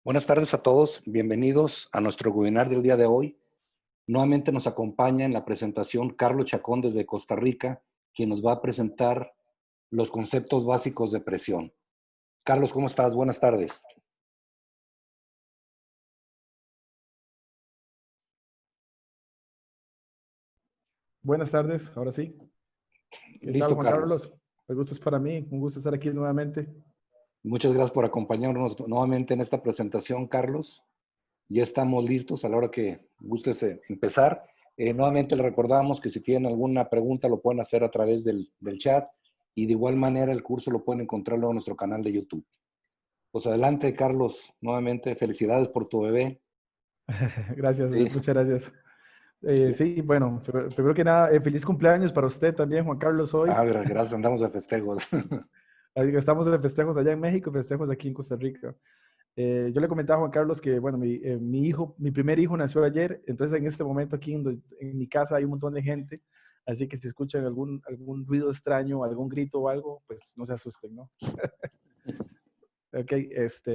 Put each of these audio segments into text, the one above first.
Buenas tardes a todos, bienvenidos a nuestro webinar del día de hoy. Nuevamente nos acompaña en la presentación Carlos Chacón desde Costa Rica, quien nos va a presentar los conceptos básicos de presión. Carlos, ¿cómo estás? Buenas tardes. Buenas tardes, ahora sí. ¿Qué tal, Listo, Juan Carlos. Carlos? El gusto es para mí, un gusto estar aquí nuevamente. Muchas gracias por acompañarnos nuevamente en esta presentación, Carlos. Ya estamos listos a la hora que gustes empezar. Nuevamente le recordamos que si tienen alguna pregunta lo pueden hacer a través del chat y de igual manera el curso lo pueden encontrar luego en nuestro canal de YouTube. Pues adelante, Carlos, nuevamente felicidades por tu bebé. Gracias, Sí, muchas gracias. Sí, bueno, primero que nada, feliz cumpleaños para usted también, Juan Carlos, hoy. gracias, andamos de festejos. Estamos de festejos allá en México, festejos aquí en Costa Rica. Yo le comentaba a Juan Carlos que, bueno, mi primer hijo nació ayer, entonces en este momento aquí en mi casa hay un montón de gente, así que si escuchan algún ruido extraño, algún grito o algo, pues no se asusten, ¿no? Ok,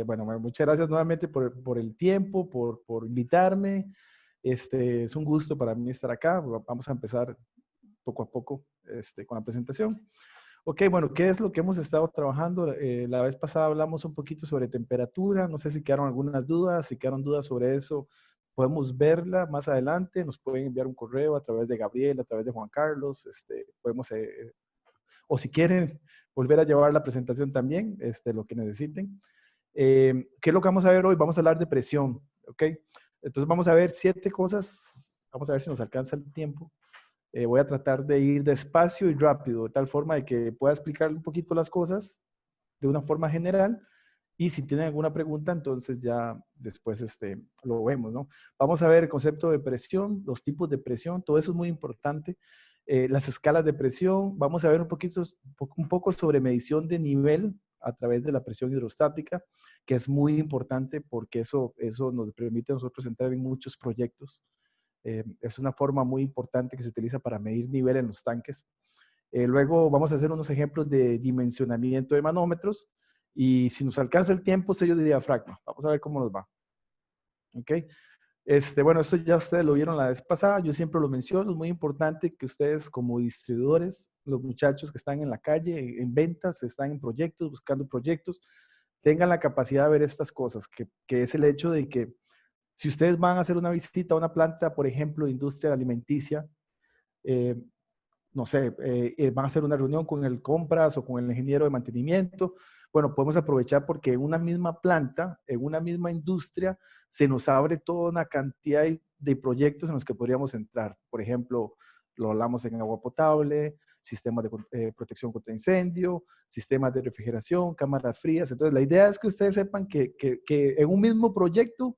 bueno, muchas gracias nuevamente por el tiempo, por invitarme. Es un gusto para mí estar acá. Vamos a empezar poco a poco con la presentación. Ok, bueno, ¿qué es lo que hemos estado trabajando? La vez pasada hablamos un poquito sobre temperatura. No sé si quedaron algunas dudas. Si quedaron dudas sobre eso, podemos verla más adelante. Nos pueden enviar un correo a través de Gabriel, a través de Juan Carlos. Podemos, o si quieren volver a llevar la presentación también, lo que necesiten. ¿Qué es lo que vamos a ver hoy? Vamos a hablar de presión, ¿ok? Entonces vamos a ver 7 cosas, vamos a ver si nos alcanza el tiempo. Voy a tratar de ir despacio y rápido, de tal forma de que pueda explicar un poquito las cosas de una forma general y si tienen alguna pregunta, entonces ya después lo vemos, ¿no? Vamos a ver el concepto de presión, los tipos de presión, todo eso es muy importante. Las escalas de presión, vamos a ver un poco sobre medición de nivel a través de la presión hidrostática, que es muy importante porque eso nos permite a nosotros entrar en muchos proyectos. Es una forma muy importante que se utiliza para medir nivel en los tanques. Luego vamos a hacer unos ejemplos de dimensionamiento de manómetros y si nos alcanza el tiempo, sellos de diafragma. Vamos a ver cómo nos va. ¿Ok? Bueno, esto ya ustedes lo vieron la vez pasada, yo siempre lo menciono, es muy importante que ustedes como distribuidores, los muchachos que están en la calle, en ventas, están en proyectos, buscando proyectos, tengan la capacidad de ver estas cosas, que es el hecho de que si ustedes van a hacer una visita a una planta, por ejemplo, de industria alimenticia, eh, no sé, van a hacer una reunión con el compras o con el ingeniero de mantenimiento. Bueno, podemos aprovechar porque en una misma planta, en una misma industria, se nos abre toda una cantidad de proyectos en los que podríamos entrar. Por ejemplo, lo hablamos en agua potable, sistemas de protección contra incendio, sistemas de refrigeración, cámaras frías. Entonces, la idea es que ustedes sepan que en un mismo proyecto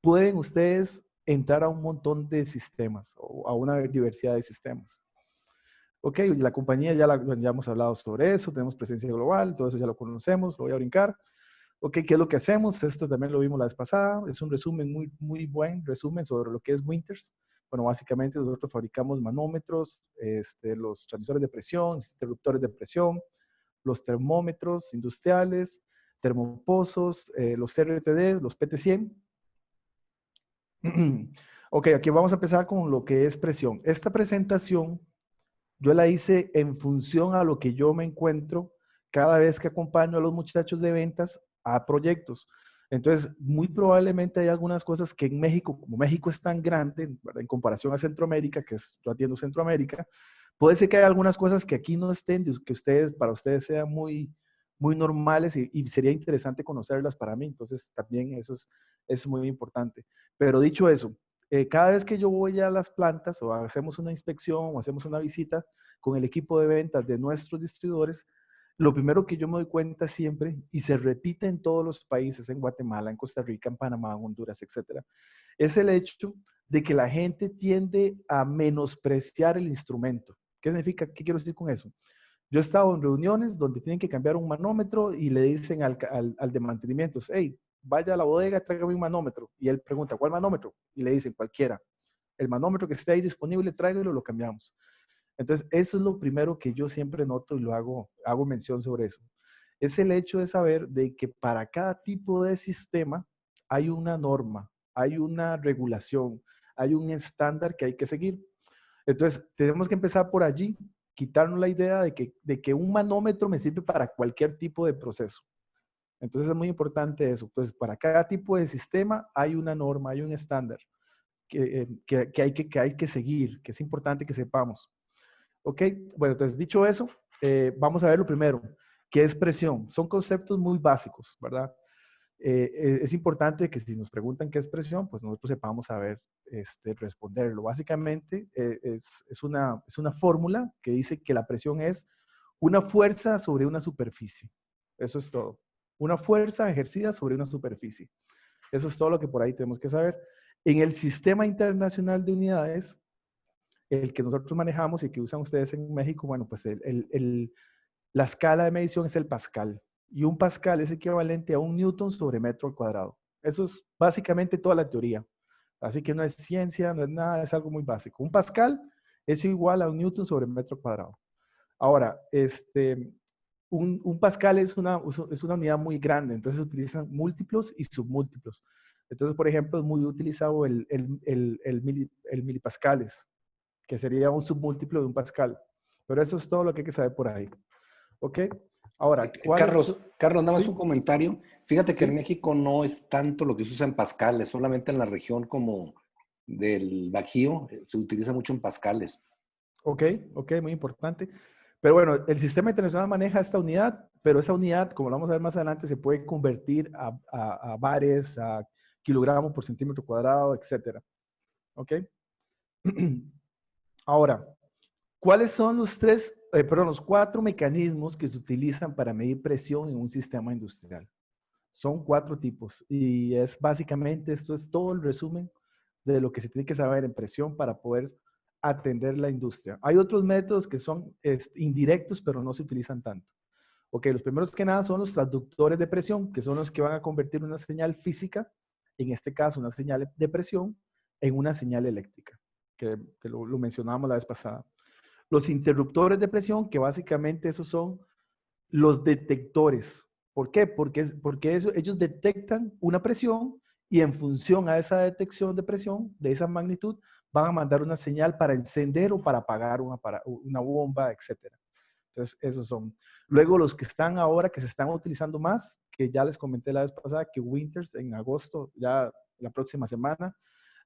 pueden ustedes entrar a un montón de sistemas o a una diversidad de sistemas. Ok, la compañía ya hemos hablado sobre eso, tenemos presencia global, todo eso ya lo conocemos, lo voy a brincar. Ok, ¿qué es lo que hacemos? Esto también lo vimos la vez pasada, es un resumen, muy buen resumen sobre lo que es Winters. Bueno, básicamente nosotros fabricamos manómetros, los transmisores de presión, interruptores de presión, los termómetros industriales, termopozos, los RTDs, los PT100. Ok, aquí vamos a empezar con lo que es presión. Esta presentación yo la hice en función a lo que yo me encuentro cada vez que acompaño a los muchachos de ventas a proyectos. Entonces, muy probablemente hay algunas cosas que en México, como México es tan grande, ¿verdad? En comparación a Centroamérica, yo atiendo Centroamérica, puede ser que hay algunas cosas que aquí no estén, que para ustedes sean muy normales y sería interesante conocerlas para mí. Entonces, también es muy importante. Pero dicho eso, cada vez que yo voy a las plantas o hacemos una inspección o hacemos una visita con el equipo de ventas de nuestros distribuidores, lo primero que yo me doy cuenta siempre, y se repite en todos los países, en Guatemala, en Costa Rica, en Panamá, en Honduras, etcétera, es el hecho de que la gente tiende a menospreciar el instrumento. ¿Qué significa? ¿Qué quiero decir con eso? Yo he estado en reuniones donde tienen que cambiar un manómetro y le dicen al de mantenimiento, hey, vaya a la bodega, tráigame un manómetro. Y él pregunta, ¿cuál manómetro? Y le dicen, cualquiera. El manómetro que esté ahí disponible, tráigalo, lo cambiamos. Entonces, eso es lo primero que yo siempre noto y hago mención sobre eso. Es el hecho de saber de que para cada tipo de sistema hay una norma, hay una regulación, hay un estándar que hay que seguir. Entonces, tenemos que empezar por allí, quitarnos la idea de que un manómetro me sirve para cualquier tipo de proceso. Entonces, es muy importante eso. Entonces, para cada tipo de sistema hay una norma, hay un estándar que hay que seguir, que es importante que sepamos. ¿Ok? Bueno, entonces, dicho eso, vamos a ver lo primero, ¿qué es presión? Son conceptos muy básicos, ¿verdad? Es importante que si nos preguntan qué es presión, pues nosotros sepamos saber responderlo. Básicamente es una fórmula que dice que la presión es una fuerza sobre una superficie. Eso es todo. Una fuerza ejercida sobre una superficie. Eso es todo lo que por ahí tenemos que saber. En el sistema internacional de unidades, el que nosotros manejamos y que usan ustedes en México, bueno, pues la escala de medición es el pascal. Y un pascal es equivalente a un newton sobre metro al cuadrado. Eso es básicamente toda la teoría. Así que no es ciencia, no es nada, es algo muy básico. Un pascal es igual a un newton sobre metro cuadrado. Ahora, un pascal es una unidad muy grande, entonces se utilizan múltiplos y submúltiplos. Entonces, por ejemplo, es muy utilizado el milipascales, que sería un submúltiplo de un pascal. Pero eso es todo lo que hay que saber por ahí. ¿Ok? Ahora, Carlos, nada más Sí, un comentario. Fíjate que en sí. México no es tanto lo que se usa en pascales, solamente en la región como del Bajío se utiliza mucho en pascales. Ok, ok, muy importante. Pero bueno, el sistema internacional maneja esta unidad, pero esa unidad, como lo vamos a ver más adelante, se puede convertir a bares, a kilogramos por centímetro cuadrado, etcétera. ¿Ok? Ahora, ¿cuáles son los cuatro mecanismos que se utilizan para medir presión en un sistema industrial? Son cuatro tipos y es básicamente, esto es todo el resumen de lo que se tiene que saber en presión para poder atender la industria. Hay otros métodos que son indirectos, pero no se utilizan tanto. Ok, los primeros que nada son los transductores de presión, que son los que van a convertir una señal física, en este caso una señal de presión, en una señal eléctrica, que lo mencionábamos la vez pasada. Los interruptores de presión, que básicamente esos son los detectores. ¿Por qué? Porque ellos detectan una presión y en función a esa detección de presión, de esa magnitud, van a mandar una señal para encender o para apagar una bomba, etc. Entonces, esos son. Luego, los que están ahora, que se están utilizando más, que ya les comenté la vez pasada, que Winters en agosto, ya la próxima semana,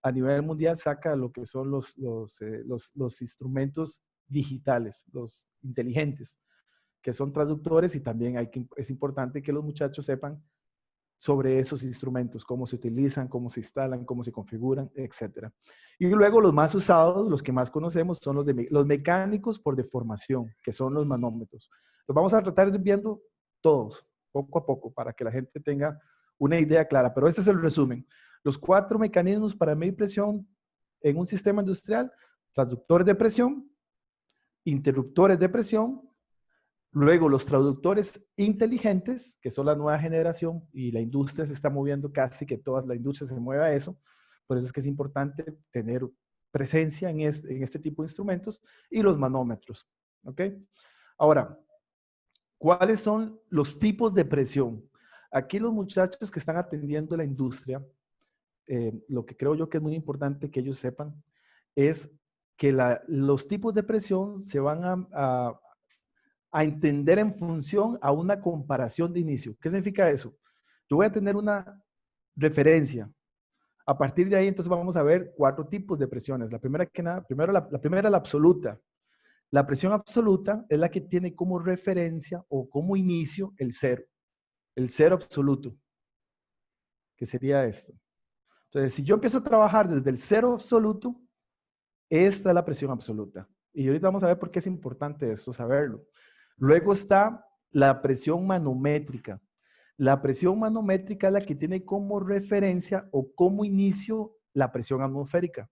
a nivel mundial saca lo que son los instrumentos digitales, los inteligentes, que son traductores y también es importante que los muchachos sepan sobre esos instrumentos, cómo se utilizan, cómo se instalan, cómo se configuran, etc. Y luego los más usados, los que más conocemos, son los mecánicos por deformación, que son los manómetros. Los vamos a tratar de ir viendo todos, poco a poco, para que la gente tenga una idea clara. Pero este es el resumen. Los cuatro mecanismos para medir presión en un sistema industrial: transductores de presión, interruptores de presión. Luego, los traductores inteligentes, que son la nueva generación y la industria se está moviendo, casi que toda la industria se mueve a eso. Por eso es que es importante tener presencia en este tipo de instrumentos y los manómetros. ¿Ok? Ahora, ¿cuáles son los tipos de presión? Aquí los muchachos que están atendiendo la industria, lo que creo yo que es muy importante que ellos sepan es que los tipos de presión se van a entender en función a una comparación de inicio. ¿Qué significa eso? Yo voy a tener una referencia. A partir de ahí, entonces vamos a ver cuatro tipos de presiones. La primera que nada, primero la primera, la absoluta. La presión absoluta es la que tiene como referencia o como inicio el cero absoluto, que sería esto. Entonces, si yo empiezo a trabajar desde el cero absoluto, esta es la presión absoluta. Y ahorita vamos a ver por qué es importante esto, saberlo. Luego está la presión manométrica. La presión manométrica es la que tiene como referencia o como inicio la presión atmosférica,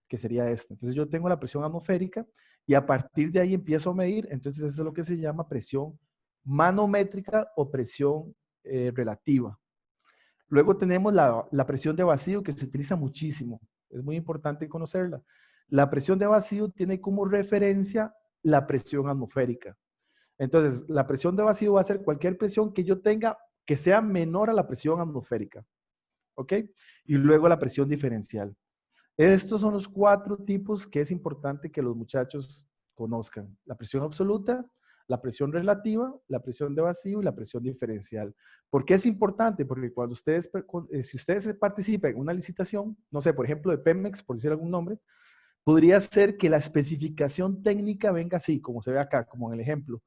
que sería esta. Entonces yo tengo la presión atmosférica y a partir de ahí empiezo a medir. Entonces eso es lo que se llama presión manométrica o presión relativa. Luego tenemos la presión de vacío, que se utiliza muchísimo. Es muy importante conocerla. La presión de vacío tiene como referencia la presión atmosférica. Entonces, la presión de vacío va a ser cualquier presión que yo tenga que sea menor a la presión atmosférica. ¿ok? Y luego la presión diferencial. Estos son los 4 tipos que es importante que los muchachos conozcan. La presión absoluta, la presión relativa, la presión de vacío y la presión diferencial. ¿Por qué es importante? Porque cuando ustedes, si ustedes participan en una licitación, no sé, por ejemplo, de Pemex, por decir algún nombre, podría ser que la especificación técnica venga así, como se ve acá, como en el ejemplo.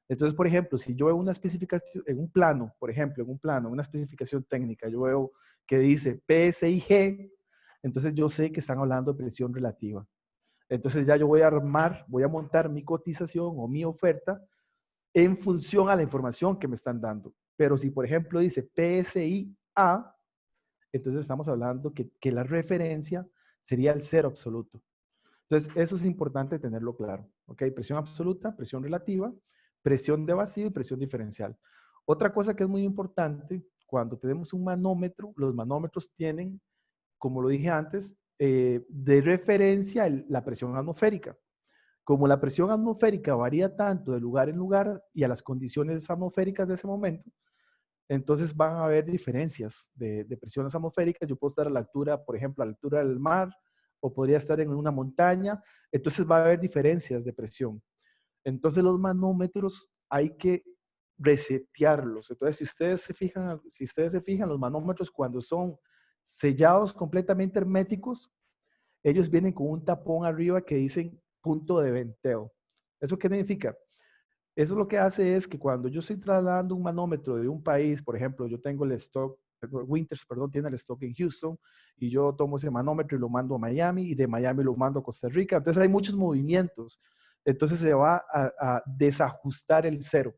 Entonces, por ejemplo, si yo veo una especificación, en un plano, por ejemplo, en un plano, una especificación técnica, yo veo que dice PSIG, entonces yo sé que están hablando de presión relativa. Entonces ya yo voy a armar, voy a montar mi cotización o mi oferta en función a la información que me están dando. Pero si, por ejemplo, dice PSIA, entonces estamos hablando que la referencia sería el cero absoluto. Entonces, eso es importante tenerlo claro. ¿Ok? Presión absoluta, presión relativa, presión de vacío y presión diferencial. Otra cosa que es muy importante, cuando tenemos un manómetro, los manómetros tienen, como lo dije antes, de referencia la presión atmosférica. Como la presión atmosférica varía tanto de lugar en lugar y a las condiciones atmosféricas de ese momento, entonces van a haber diferencias de presiones atmosféricas. Yo puedo estar a la altura, por ejemplo, a la altura del mar, o podría estar en una montaña. Entonces va a haber diferencias de presión. Entonces los manómetros hay que resetearlos. Entonces, si ustedes se fijan, los manómetros cuando son sellados completamente herméticos, ellos vienen con un tapón arriba que dicen punto de venteo. ¿Eso qué significa? Eso lo que hace es que cuando yo estoy trasladando un manómetro de un país, por ejemplo, yo tengo el stock, Winters, perdón, tiene el stock en Houston, y yo tomo ese manómetro y lo mando a Miami, y de Miami lo mando a Costa Rica. Entonces hay muchos movimientos. Entonces se va a desajustar el cero.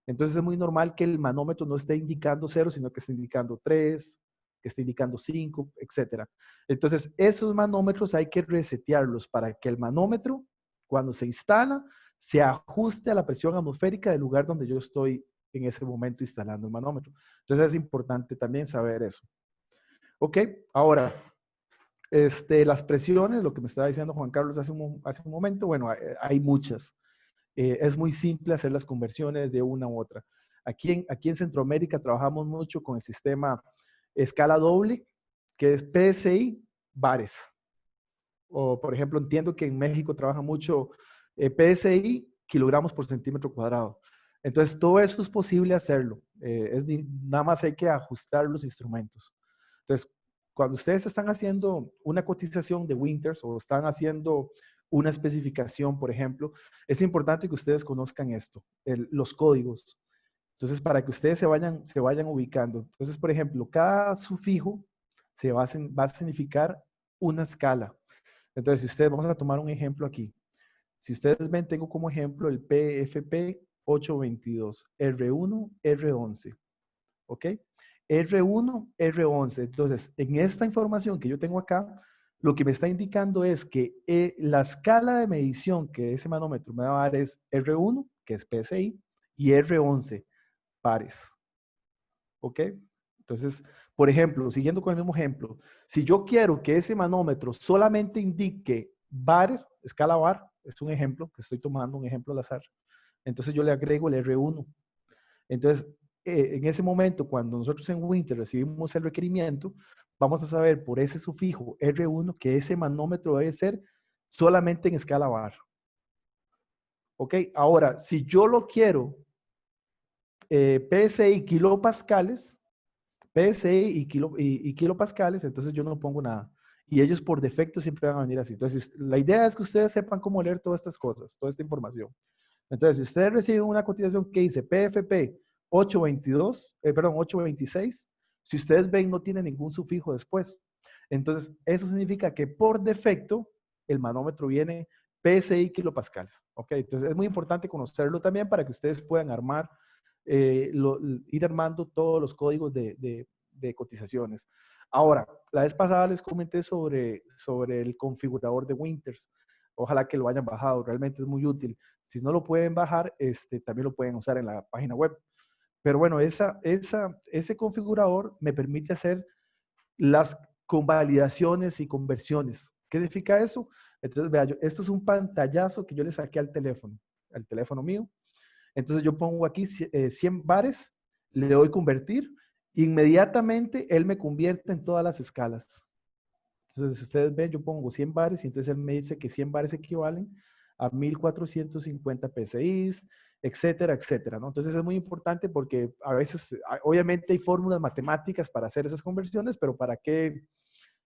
Entonces es muy normal que el manómetro no esté indicando cero, sino que esté indicando 3, que esté indicando 5, etcétera. Entonces esos manómetros hay que resetearlos para que el manómetro, cuando se instala, se ajuste a la presión atmosférica del lugar donde yo estoy en ese momento instalando el manómetro. Entonces es importante también saber eso. Ok, ahora, las presiones, lo que me estaba diciendo Juan Carlos hace un momento, bueno, hay muchas. Es muy simple hacer las conversiones de una u otra. Aquí en Centroamérica trabajamos mucho con el sistema escala doble, que es PSI bares. O, por ejemplo, entiendo que en México trabaja mucho PSI kilogramos por centímetro cuadrado. Entonces, todo eso es posible hacerlo. Nada más hay que ajustar los instrumentos. Entonces, cuando ustedes están haciendo una cotización de Winters o están haciendo una especificación, por ejemplo, es importante que ustedes conozcan esto, los códigos. Entonces, para que ustedes se vayan ubicando. Entonces, por ejemplo, cada sufijo va a significar una escala. Entonces, si ustedes, vamos a tomar un ejemplo aquí. Si ustedes ven, tengo como ejemplo el PFP 822, R1, R11. ¿Ok? R1, R11. Entonces, en esta información que yo tengo acá, lo que me está indicando es que la escala de medición que ese manómetro me va a dar es R1, que es PSI, y R11, pares. ¿Ok? Entonces, por ejemplo, siguiendo con el mismo ejemplo, si yo quiero que ese manómetro solamente indique bar, escala bar, es un ejemplo, que estoy tomando un ejemplo al azar, entonces yo le agrego el R1. Entonces, en ese momento, cuando nosotros en Winter recibimos el requerimiento, vamos a saber por ese sufijo R1 que ese manómetro debe ser solamente en escala bar. ¿Ok? Ahora, si yo lo quiero PSI kilopascales, PSI y kilopascales, entonces yo no pongo nada. Y ellos por defecto siempre van a venir así. Entonces, la idea es que ustedes sepan cómo leer todas estas cosas, toda esta información. Entonces, si ustedes reciben una cotización que dice PFP 822, perdón, 826, si ustedes ven, no tiene ningún sufijo después. Entonces, eso significa que por defecto el manómetro viene PSI kilopascales. ¿Ok? Entonces, es muy importante conocerlo también para que ustedes puedan armar, ir armando todos los códigos de cotizaciones. Ahora, la vez pasada les comenté sobre el configurador de Winters. Ojalá que lo hayan bajado, realmente es muy útil. Si no lo pueden bajar, también lo pueden usar en la página web. Pero bueno, ese configurador me permite hacer las convalidaciones y conversiones. ¿Qué significa eso? Entonces, vea, esto es un pantallazo que yo le saqué al teléfono mío. Entonces yo pongo aquí 100 bares, le doy convertir Inmediatamente él me convierte en todas las escalas. Entonces, si ustedes ven, yo pongo 100 bares y entonces él me dice que 100 bares equivalen a 1450 PSI, etcétera, etcétera, ¿no? Entonces es muy importante porque a veces, obviamente hay fórmulas matemáticas para hacer esas conversiones, pero ¿para qué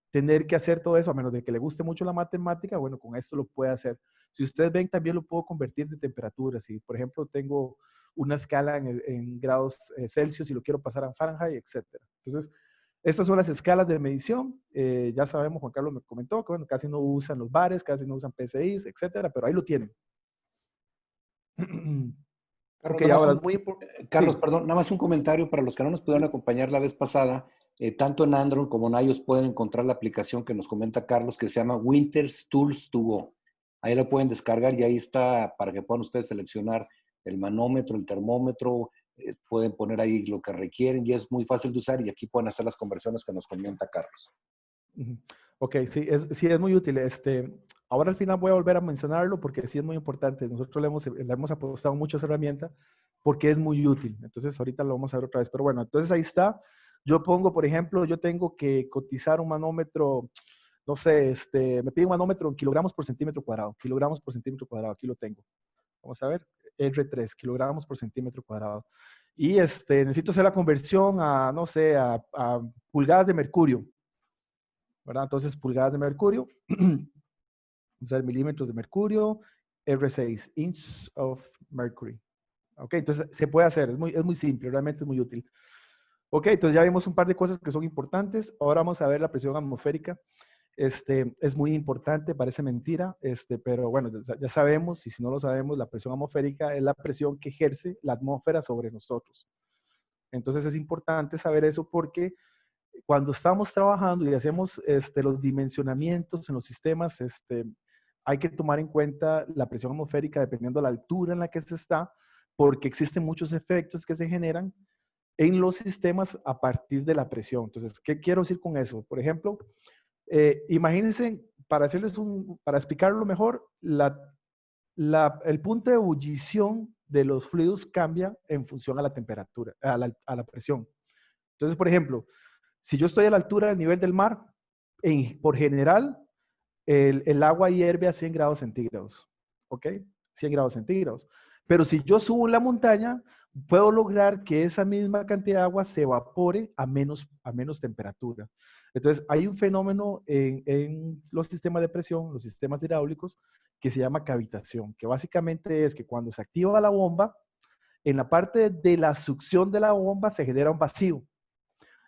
tener que hacer todo eso? A menos de que le guste mucho la matemática, bueno, con esto lo puede hacer. Si ustedes ven, también lo puedo convertir de temperatura. Si, por ejemplo, tengo una escala en grados Celsius y lo quiero pasar a Fahrenheit, etcétera. Entonces, estas son las escalas de medición. Ya sabemos, Juan Carlos me comentó que, bueno, casi no usan los bares, casi no usan PSI, etcétera, pero ahí lo tienen. Carlos, Ok, nada más ahora es muy importante. Carlos, Sí. perdón, nada más un comentario para los que no nos pudieron acompañar la vez pasada. Tanto en Android como en iOS pueden encontrar la aplicación que nos comenta Carlos que se llama Winters Tools to Go. Ahí lo pueden descargar y ahí está para que puedan ustedes seleccionar el manómetro, el termómetro, pueden poner ahí lo que requieren y es muy fácil de usar y aquí pueden hacer las conversiones que nos comenta Carlos. Ok, sí es muy útil. Ahora al final voy a volver a mencionarlo porque sí es muy importante. Nosotros le hemos apostado mucho a esa herramienta porque es muy útil. Entonces ahorita lo vamos a ver otra vez. Pero bueno, entonces ahí está. Yo pongo, por ejemplo, yo tengo que cotizar un manómetro, no sé, me pide un manómetro en kilogramos por centímetro cuadrado. Kilogramos por centímetro cuadrado, aquí lo tengo. Vamos a ver, R3, kilogramos por centímetro cuadrado. Y necesito hacer la conversión a, no sé, a pulgadas de mercurio, ¿verdad? Entonces, pulgadas de mercurio, vamos a ver, milímetros de mercurio, R6, inch of mercury. Ok, entonces se puede hacer, es muy simple, realmente es muy útil. Ok, entonces ya vimos un par de cosas que son importantes. Ahora vamos a ver la presión atmosférica. Es muy importante, parece mentira, pero bueno, ya sabemos, y si no lo sabemos, la presión atmosférica es la presión que ejerce la atmósfera sobre nosotros. Entonces es importante saber eso porque cuando estamos trabajando y hacemos los dimensionamientos en los sistemas, hay que tomar en cuenta la presión atmosférica dependiendo de la altura en la que se está, porque existen muchos efectos que se generan en los sistemas a partir de la presión. Entonces, ¿qué quiero decir con eso? Por ejemplo, imagínense, para explicarlo mejor, el punto de ebullición de los fluidos cambia en función a la temperatura, a la presión. Entonces, por ejemplo, si yo estoy a la altura del nivel del mar, por general, el agua hierve a 100 grados centígrados, ¿ok? 100 grados centígrados. Pero si yo subo en la montaña, puedo lograr que esa misma cantidad de agua se evapore a menos temperatura. Entonces, hay un fenómeno en los sistemas de presión, los sistemas hidráulicos, que se llama cavitación, que básicamente es que cuando se activa la bomba, en la parte de la succión de la bomba se genera un vacío.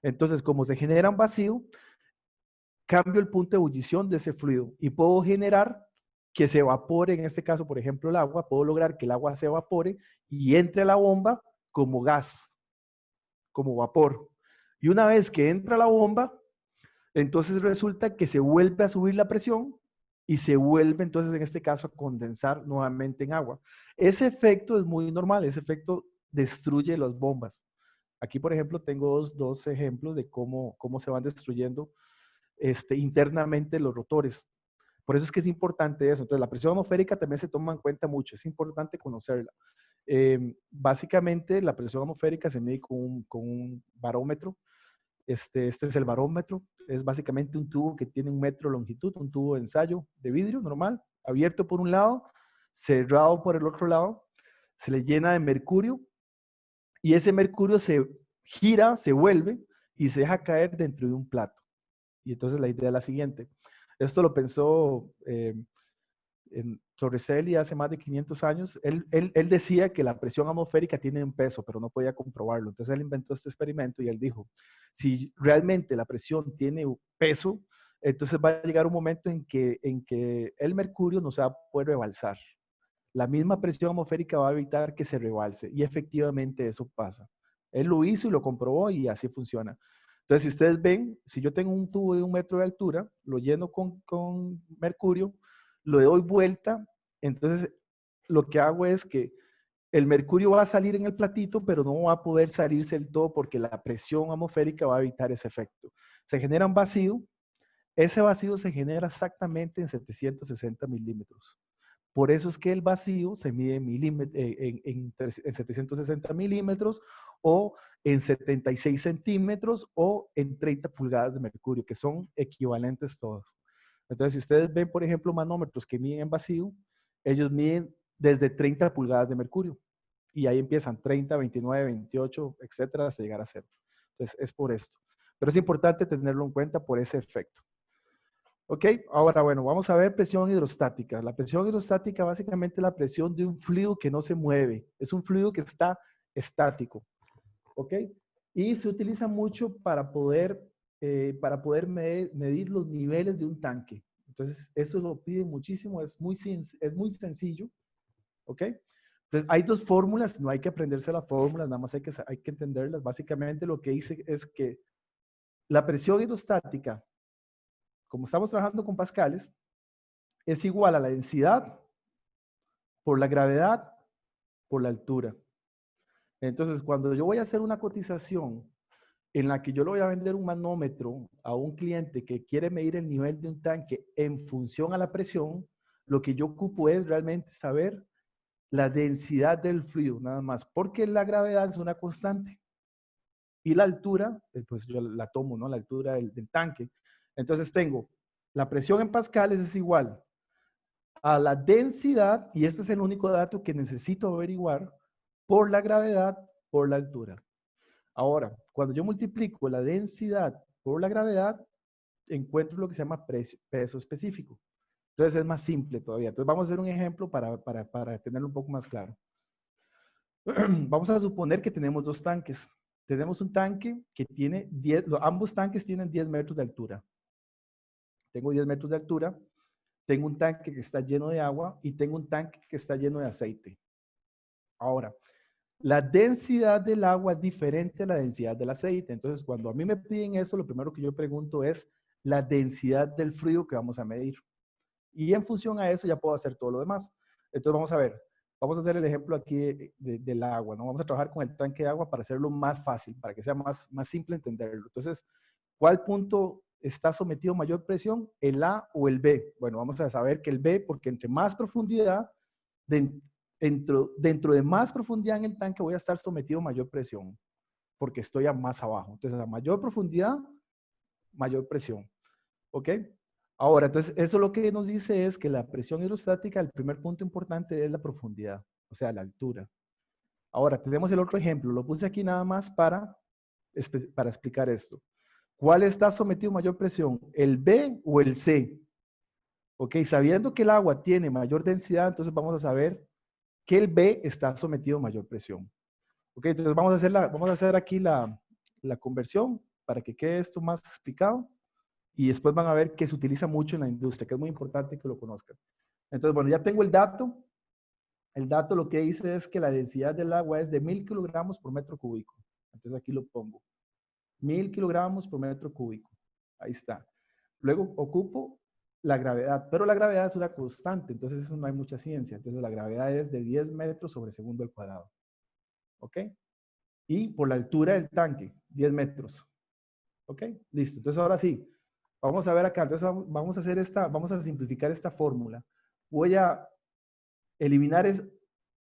Entonces, como se genera un vacío, cambio el punto de ebullición de ese fluido y puedo generar que se evapore, en este caso, por ejemplo, el agua, puedo lograr que el agua se evapore y entre a la bomba como gas, como vapor. Y una vez que entra la bomba, entonces resulta que se vuelve a subir la presión y se vuelve entonces en este caso a condensar nuevamente en agua. Ese efecto es muy normal, ese efecto destruye las bombas. Aquí, por ejemplo, tengo dos ejemplos de cómo se van destruyendo internamente los rotores. Por eso es que es importante eso. Entonces, la presión atmosférica también se toma en cuenta mucho. Es importante conocerla. Básicamente, la presión atmosférica se mide con un barómetro. Este es el barómetro. Es básicamente un tubo que tiene 1 metro de longitud, un tubo de ensayo de vidrio normal, abierto por un lado, cerrado por el otro lado. Se le llena de mercurio y ese mercurio se gira, se vuelve y se deja caer dentro de un plato. Y entonces la idea es la siguiente. Esto lo pensó en Torricelli hace más de 500 años. Él decía que la presión atmosférica tiene un peso, pero no podía comprobarlo. Entonces él inventó este experimento y él dijo, si realmente la presión tiene peso, entonces va a llegar un momento en que el mercurio no se va a poder rebalsar. La misma presión atmosférica va a evitar que se rebalse. Y efectivamente eso pasa. Él lo hizo y lo comprobó y así funciona. Entonces, si ustedes ven, si yo tengo un tubo de 1 metro de altura, lo lleno con mercurio, lo doy vuelta, entonces lo que hago es que el mercurio va a salir en el platito, pero no va a poder salirse del todo porque la presión atmosférica va a evitar ese efecto. Se genera un vacío, ese vacío se genera exactamente en 760 milímetros. Por eso es que el vacío se mide en 760 milímetros o en 76 centímetros o en 30 pulgadas de mercurio, que son equivalentes todos. Entonces, si ustedes ven, por ejemplo, manómetros que miden en vacío, ellos miden desde 30 pulgadas de mercurio. Y ahí empiezan 30, 29, 28, etcétera, hasta llegar a 0. Entonces, es por esto. Pero es importante tenerlo en cuenta por ese efecto. Ok, ahora bueno, vamos a ver presión hidrostática. La presión hidrostática básicamente es la presión de un fluido que no se mueve. Es un fluido que está estático. Ok, y se utiliza mucho para poder medir los niveles de un tanque. Entonces, eso lo piden muchísimo, es muy sencillo. Ok, entonces hay dos fórmulas, no hay que aprenderse las fórmulas, nada más hay que entenderlas. Básicamente lo que dice es que la presión hidrostática, como estamos trabajando con pascales, es igual a la densidad por la gravedad por la altura. Entonces, cuando yo voy a hacer una cotización en la que yo le voy a vender un manómetro a un cliente que quiere medir el nivel de un tanque en función a la presión, lo que yo ocupo es realmente saber la densidad del fluido, nada más, porque la gravedad es una constante. Y la altura, pues yo la tomo, ¿no? La altura del tanque. Entonces tengo la presión en pascales es igual a la densidad, y este es el único dato que necesito averiguar, por la gravedad por la altura. Ahora, cuando yo multiplico la densidad por la gravedad, encuentro lo que se llama peso específico. Entonces es más simple todavía. Entonces vamos a hacer un ejemplo para tenerlo un poco más claro. Vamos a suponer que tenemos dos tanques. Tenemos un tanque que tiene 10, ambos tanques tienen 10 metros de altura. Tengo 10 metros de altura, tengo un tanque que está lleno de agua y tengo un tanque que está lleno de aceite. Ahora, la densidad del agua es diferente a la densidad del aceite. Entonces, cuando a mí me piden eso, lo primero que yo pregunto es la densidad del fluido que vamos a medir. Y en función a eso ya puedo hacer todo lo demás. Entonces, vamos a ver. Vamos a hacer el ejemplo aquí del agua, ¿no? Vamos a trabajar con el tanque de agua para hacerlo más fácil, para que sea más simple entenderlo. Entonces, ¿cuál punto está sometido a mayor presión? ¿El A o el B? Bueno, vamos a saber que el B, porque entre más profundidad, dentro de más profundidad en el tanque voy a estar sometido a mayor presión, porque estoy a más abajo. Entonces, a mayor profundidad, mayor presión. ¿Ok? Ahora, entonces, eso lo que nos dice es que la presión hidrostática, el primer punto importante es la profundidad, o sea, la altura. Ahora, tenemos el otro ejemplo. Lo puse aquí nada más para explicar esto. ¿Cuál está sometido a mayor presión? ¿El B o el C? Ok, sabiendo que el agua tiene mayor densidad, entonces vamos a saber que el B está sometido a mayor presión. Ok, entonces vamos a hacer aquí la conversión para que quede esto más explicado. Y después van a ver que se utiliza mucho en la industria, que es muy importante que lo conozcan. Entonces, bueno, ya tengo el dato. El dato lo que dice es que la densidad del agua es de 1000 kilogramos por metro cúbico. Entonces aquí lo pongo. 1000 kilogramos por metro cúbico. Ahí está. Luego ocupo la gravedad, pero la gravedad es una constante, entonces eso no hay mucha ciencia. Entonces la gravedad es de 10 metros sobre segundo al cuadrado. ¿Ok? Y por la altura del tanque, 10 metros. ¿Ok? Listo. Entonces ahora sí, vamos a ver acá. Entonces vamos a simplificar esta fórmula. Voy a eliminar,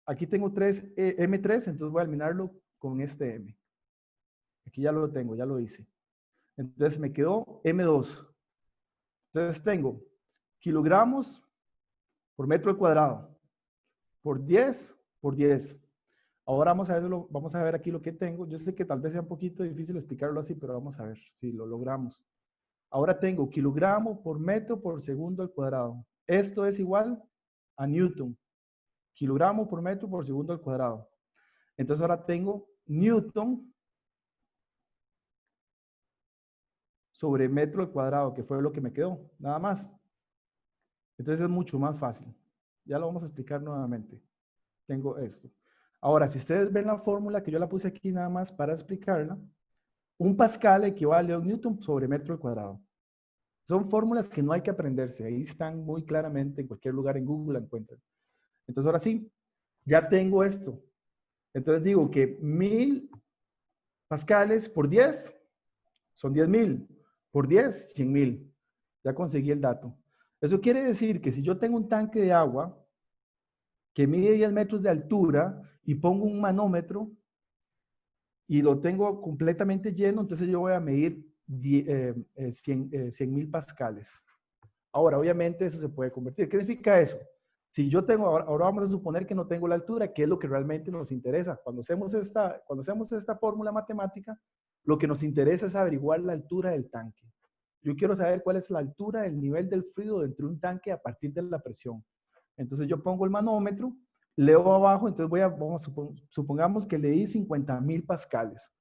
aquí tengo M3, entonces voy a eliminarlo con este M. Aquí ya lo tengo, ya lo hice. Entonces me quedó M2. Entonces tengo kilogramos por metro cuadrado, por 10 por 10. Ahora vamos a ver aquí lo que tengo. Yo sé que tal vez sea un poquito difícil explicarlo así, pero vamos a ver si lo logramos. Ahora tengo kilogramo por metro por segundo al cuadrado. Esto es igual a Newton. Kilogramo por metro por segundo al cuadrado. Entonces ahora tengo Newton sobre metro al cuadrado, que fue lo que me quedó, nada más. Entonces es mucho más fácil. Ya lo vamos a explicar nuevamente. Tengo esto. Ahora, si ustedes ven la fórmula que yo la puse aquí nada más para explicarla, un pascal equivale a un newton sobre metro al cuadrado. Son fórmulas que no hay que aprenderse. Ahí están muy claramente, en cualquier lugar en Google la encuentran. Entonces ahora sí, ya tengo esto. Entonces digo que 1000 pascales por 10 son 10,000. Por 10, 100,000. Ya conseguí el dato. Eso quiere decir que si yo tengo un tanque de agua que mide 10 metros de altura y pongo un manómetro y lo tengo completamente lleno, entonces yo voy a medir 100.000 pascales. Ahora, obviamente eso se puede convertir. ¿Qué significa eso? Si yo tengo, ahora vamos a suponer que no tengo la altura, que es lo que realmente nos interesa. Cuando hacemos esta fórmula matemática, lo que nos interesa es averiguar la altura del tanque. Yo quiero saber cuál es la altura del nivel del fluido dentro de un tanque a partir de la presión. Entonces yo pongo el manómetro, leo abajo, entonces supongamos que leí 50.000 pascales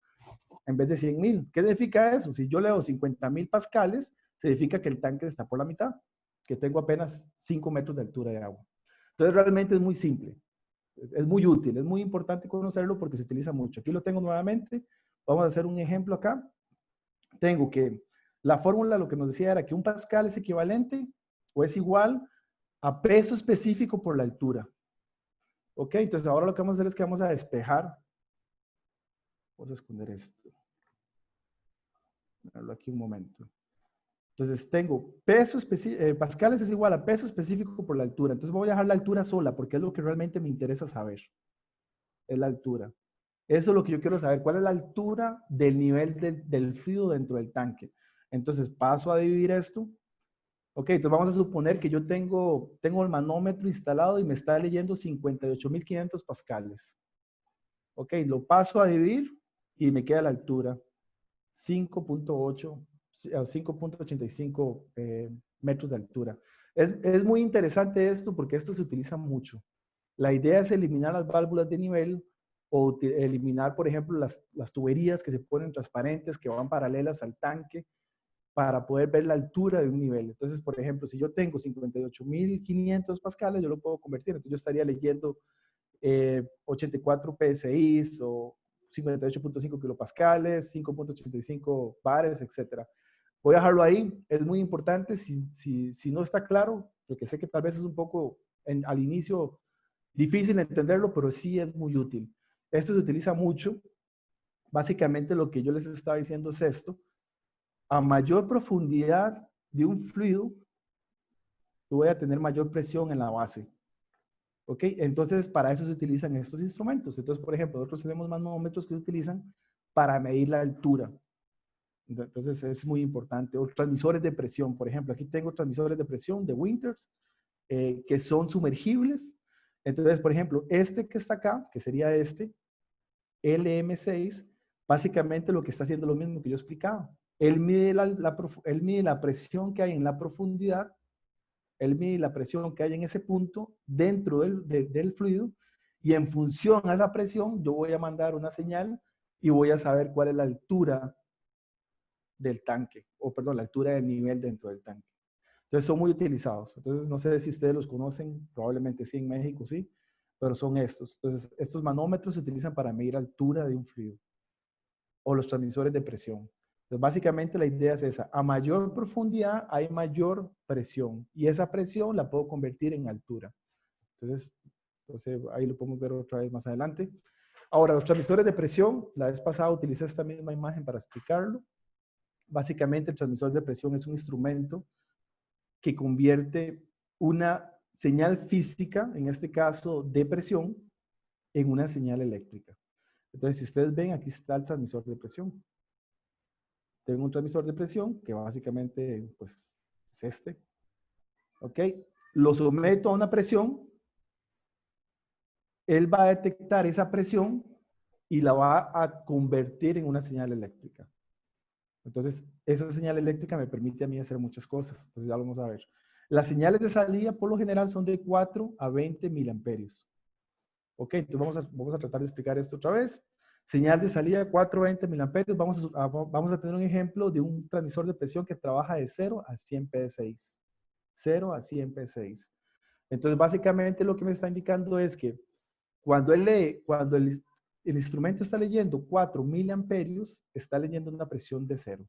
en vez de 100.000. ¿Qué significa eso? Si yo leo 50.000 pascales, significa que el tanque está por la mitad, que tengo apenas 5 metros de altura de agua. Entonces realmente es muy simple, es muy útil, es muy importante conocerlo porque se utiliza mucho. Aquí lo tengo nuevamente, vamos a hacer un ejemplo acá. Tengo que, la fórmula lo que nos decía era que un pascal es equivalente o es igual a peso específico por la altura. Ok, entonces ahora lo que vamos a hacer es que vamos a despejar. Vamos a esconder esto. Verlo aquí un momento. Entonces tengo peso específico, pascales es igual a peso específico por la altura. Entonces voy a dejar la altura sola porque es lo que realmente me interesa saber. Es la altura. Eso es lo que yo quiero saber. ¿Cuál es la altura del nivel del fluido dentro del tanque? Entonces paso a dividir esto. Ok, entonces vamos a suponer que yo tengo el manómetro instalado y me está leyendo 58.500 pascales. Ok, lo paso a dividir y me queda la altura. 5.8, 5.85 metros de altura. Es muy interesante esto porque esto se utiliza mucho. La idea es eliminar las válvulas de nivel o eliminar, por ejemplo, las tuberías que se ponen transparentes, que van paralelas al tanque, para poder ver la altura de un nivel. Entonces, por ejemplo, si yo tengo 58.500 pascales, yo lo puedo convertir. Entonces, yo estaría leyendo 84 PSI o 58.5 kilopascales, 5.85 bares, etc. Voy a dejarlo ahí. Es muy importante. Si no está claro, porque sé que tal vez es un poco al inicio difícil entenderlo, pero sí es muy útil. Esto se utiliza mucho. Básicamente lo que yo les estaba diciendo es esto. A mayor profundidad de un fluido, yo voy a tener mayor presión en la base. ¿Ok? Entonces, para eso se utilizan estos instrumentos. Entonces, por ejemplo, nosotros tenemos manómetros que se utilizan para medir la altura. Entonces, es muy importante. O transmisores de presión, por ejemplo. Aquí tengo transmisores de presión de Winters, que son sumergibles. Entonces, por ejemplo, este que está acá, que sería este, LM6, básicamente lo que está haciendo lo mismo que yo explicaba. Él mide él mide la presión que hay en la profundidad, él mide la presión que hay en ese punto dentro del fluido y en función a esa presión yo voy a mandar una señal y voy a saber cuál es la altura del tanque, o perdón, la altura del nivel dentro del tanque. Entonces son muy utilizados. Entonces no sé si ustedes los conocen, probablemente sí en México, sí, pero son estos. Entonces estos manómetros se utilizan para medir altura de un fluido o los transmisores de presión. Entonces, básicamente la idea es esa. A mayor profundidad hay mayor presión y esa presión la puedo convertir en altura. Entonces ahí lo podemos ver otra vez más adelante. Ahora, los transmisores de presión, la vez pasada utilicé esta misma imagen para explicarlo. Básicamente el transmisor de presión es un instrumento que convierte una señal física, en este caso de presión, en una señal eléctrica. Entonces, si ustedes ven, aquí está el transmisor de presión. Tengo un transmisor de presión que básicamente pues, es este. ¿Ok? Lo someto a una presión. Él va a detectar esa presión y la va a convertir en una señal eléctrica. Entonces, esa señal eléctrica me permite a mí hacer muchas cosas. Entonces, ya lo vamos a ver. Las señales de salida, por lo general, son de 4 a 20 miliamperios. Ok, entonces vamos a tratar de explicar esto otra vez. Señal de salida de 4 a 20 miliamperios. Vamos a tener un ejemplo de un transmisor de presión que trabaja de 0 a 100 PSI. 0 a 100 PSI. Entonces, básicamente lo que me está indicando es que cuando el instrumento está leyendo 4 miliamperios, está leyendo una presión de 0.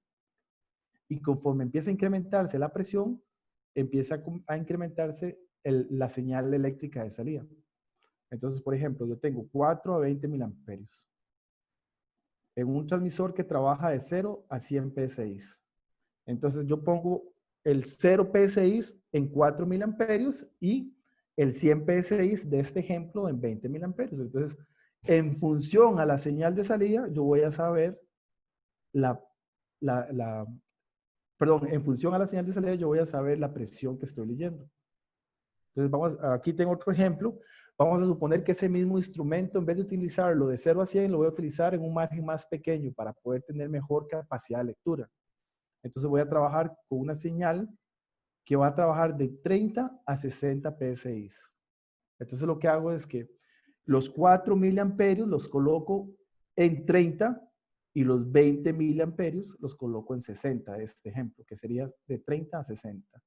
Y conforme empieza a incrementarse la presión, empieza a incrementarse la señal eléctrica de salida. Entonces, por ejemplo, yo tengo 4 a 20 miliamperios en un transmisor que trabaja de 0 a 100 PSI. Entonces, yo pongo el 0 PSI en 4 miliamperios y el 100 PSI de este ejemplo en 20 miliamperios. Entonces, En función a la señal de salida, yo voy a saber la, la, perdón, en función a la señal de salida, yo voy a saber la presión que estoy leyendo. Entonces, aquí tengo otro ejemplo. Vamos a suponer que ese mismo instrumento, en vez de utilizarlo de 0 a 100, lo voy a utilizar en un margen más pequeño para poder tener mejor capacidad de lectura. Entonces, voy a trabajar con una señal que va a trabajar de 30 a 60 PSI. Entonces, lo que hago es que los 4 miliamperios los coloco en 30 y los 20 miliamperios los coloco en 60, este ejemplo, que sería de 30 a 60.